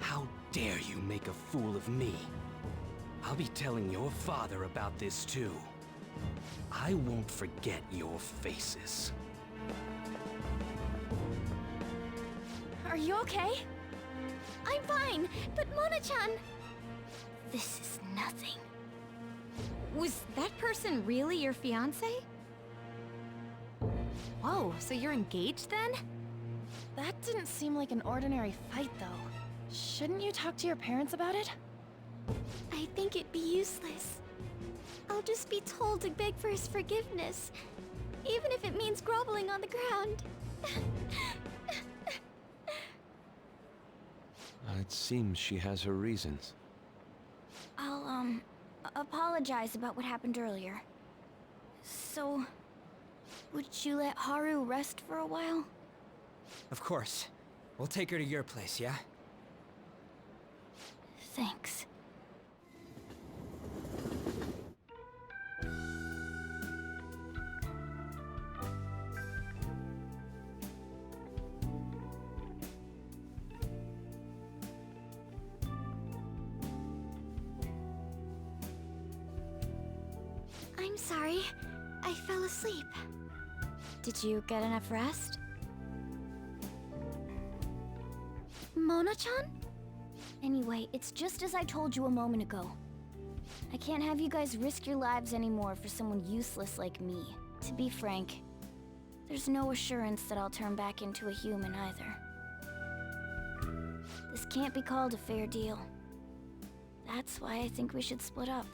How dare you make a fool of me? I'll be telling your father about this too. I won't forget your faces. Are you okay? I'm fine, but Mona-chan... This is nothing. Was that person really your fiancé? Whoa, so you're engaged then? That didn't seem like an ordinary fight, though. Shouldn't you talk to your parents about it? I think it'd be useless. I'll just be told to beg for his forgiveness, even if it means groveling on the ground. It seems she has her reasons. I'll, apologize about what happened earlier. So, would you let Haru rest for a while? Of course. We'll take her to your place, yeah? Thanks. I'm sorry. I fell asleep. Did you get enough rest? Mona-chan? Anyway, it's just as I told you a moment ago. I can't have you guys risk your lives anymore for someone useless like me. To be frank, there's no assurance that I'll turn back into a human either. This can't be called a fair deal. That's why I think we should split up.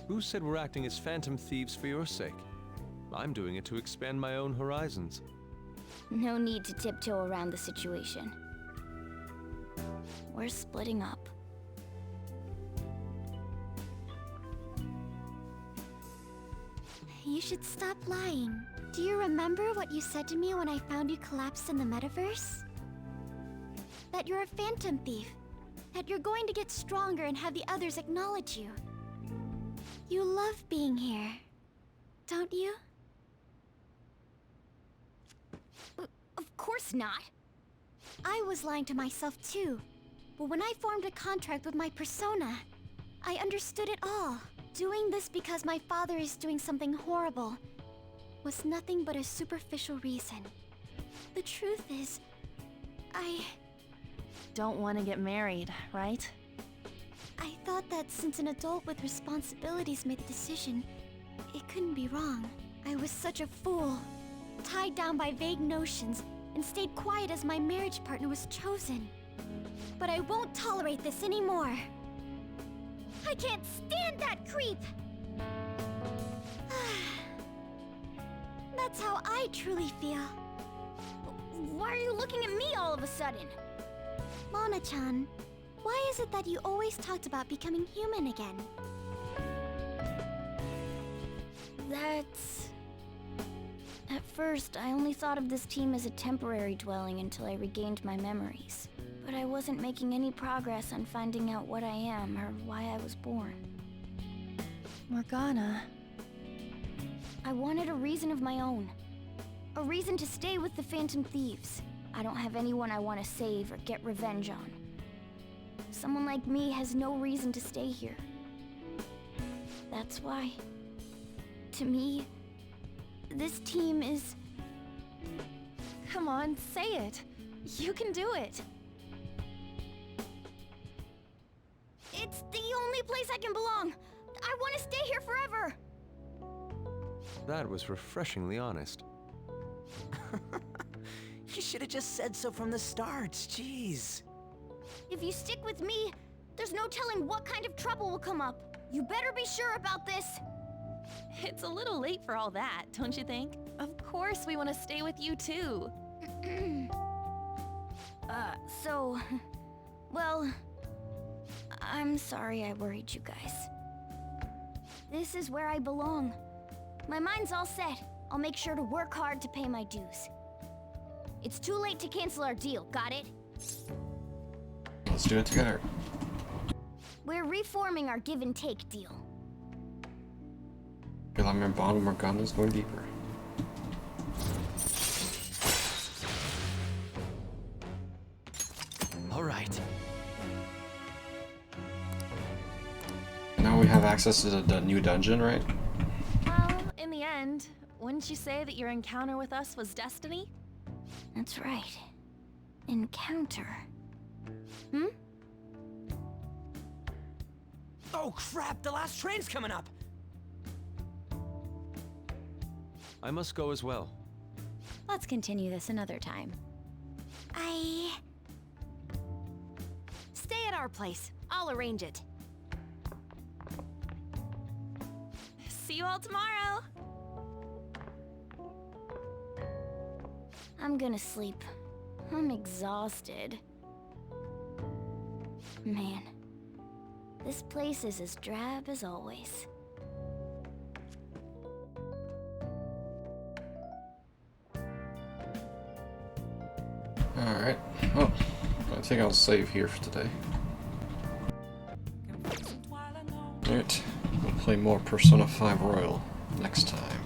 Who said we're acting as phantom thieves for your sake? I'm doing it to expand my own horizons. No need to tiptoe around the situation. We're splitting up. You should stop lying. Do you remember what you said to me when I found you collapsed in the metaverse? That you're a phantom thief. that you're going to get stronger and have the others acknowledge you. You love being here, don't you? Of course not. I was lying to myself too. But when I formed a contract with my persona, I understood it all. Doing this because my father is doing something horrible was nothing but a superficial reason. The truth is, I don't want to get married, right? I thought that since an adult with responsibilities made the decision, it couldn't be wrong. I was such a fool, tied down by vague notions, and stayed quiet as my marriage partner was chosen. But I won't tolerate this anymore. I can't stand that creep! That's how I truly feel. Why are you looking at me all of a sudden? Mona-chan, why is it that you always talked about becoming human again? That's... At first, I only thought of this team as a temporary dwelling until I regained my memories. But I wasn't making any progress on finding out what I am or why I was born. Morgana. I wanted a reason of my own. A reason to stay with the Phantom Thieves. I don't have anyone I want to save or get revenge on. Someone like me has no reason to stay here. That's why, to me, this team is... Come on, say it. You can do it. It's the only place I can belong. I want to stay here forever. That was refreshingly honest. You should have just said so from the start, jeez. If you stick with me, there's no telling what kind of trouble will come up. You better be sure about this. It's a little late for all that, don't you think? Of course we want to stay with you too. Well, I'm sorry I worried you guys. This is where I belong. My mind's all set. I'll make sure to work hard to pay my dues. It's too late to cancel our deal, got it? Let's do it together. We're reforming our give and take deal. Feel like my bond with Morgana is going deeper. Alright. Now we have access to the new dungeon, right? Well, in the end, wouldn't you say that your encounter with us was destiny? That's right. Encounter. Oh crap, the last train's coming up! I must go as well. Let's continue this another time. Stay at our place. I'll arrange it. See you all tomorrow! I'm gonna sleep. I'm exhausted. Man, this place is as drab as always. Alright, well, I think I'll save here for today. Alright, we'll play more Persona 5 Royal next time.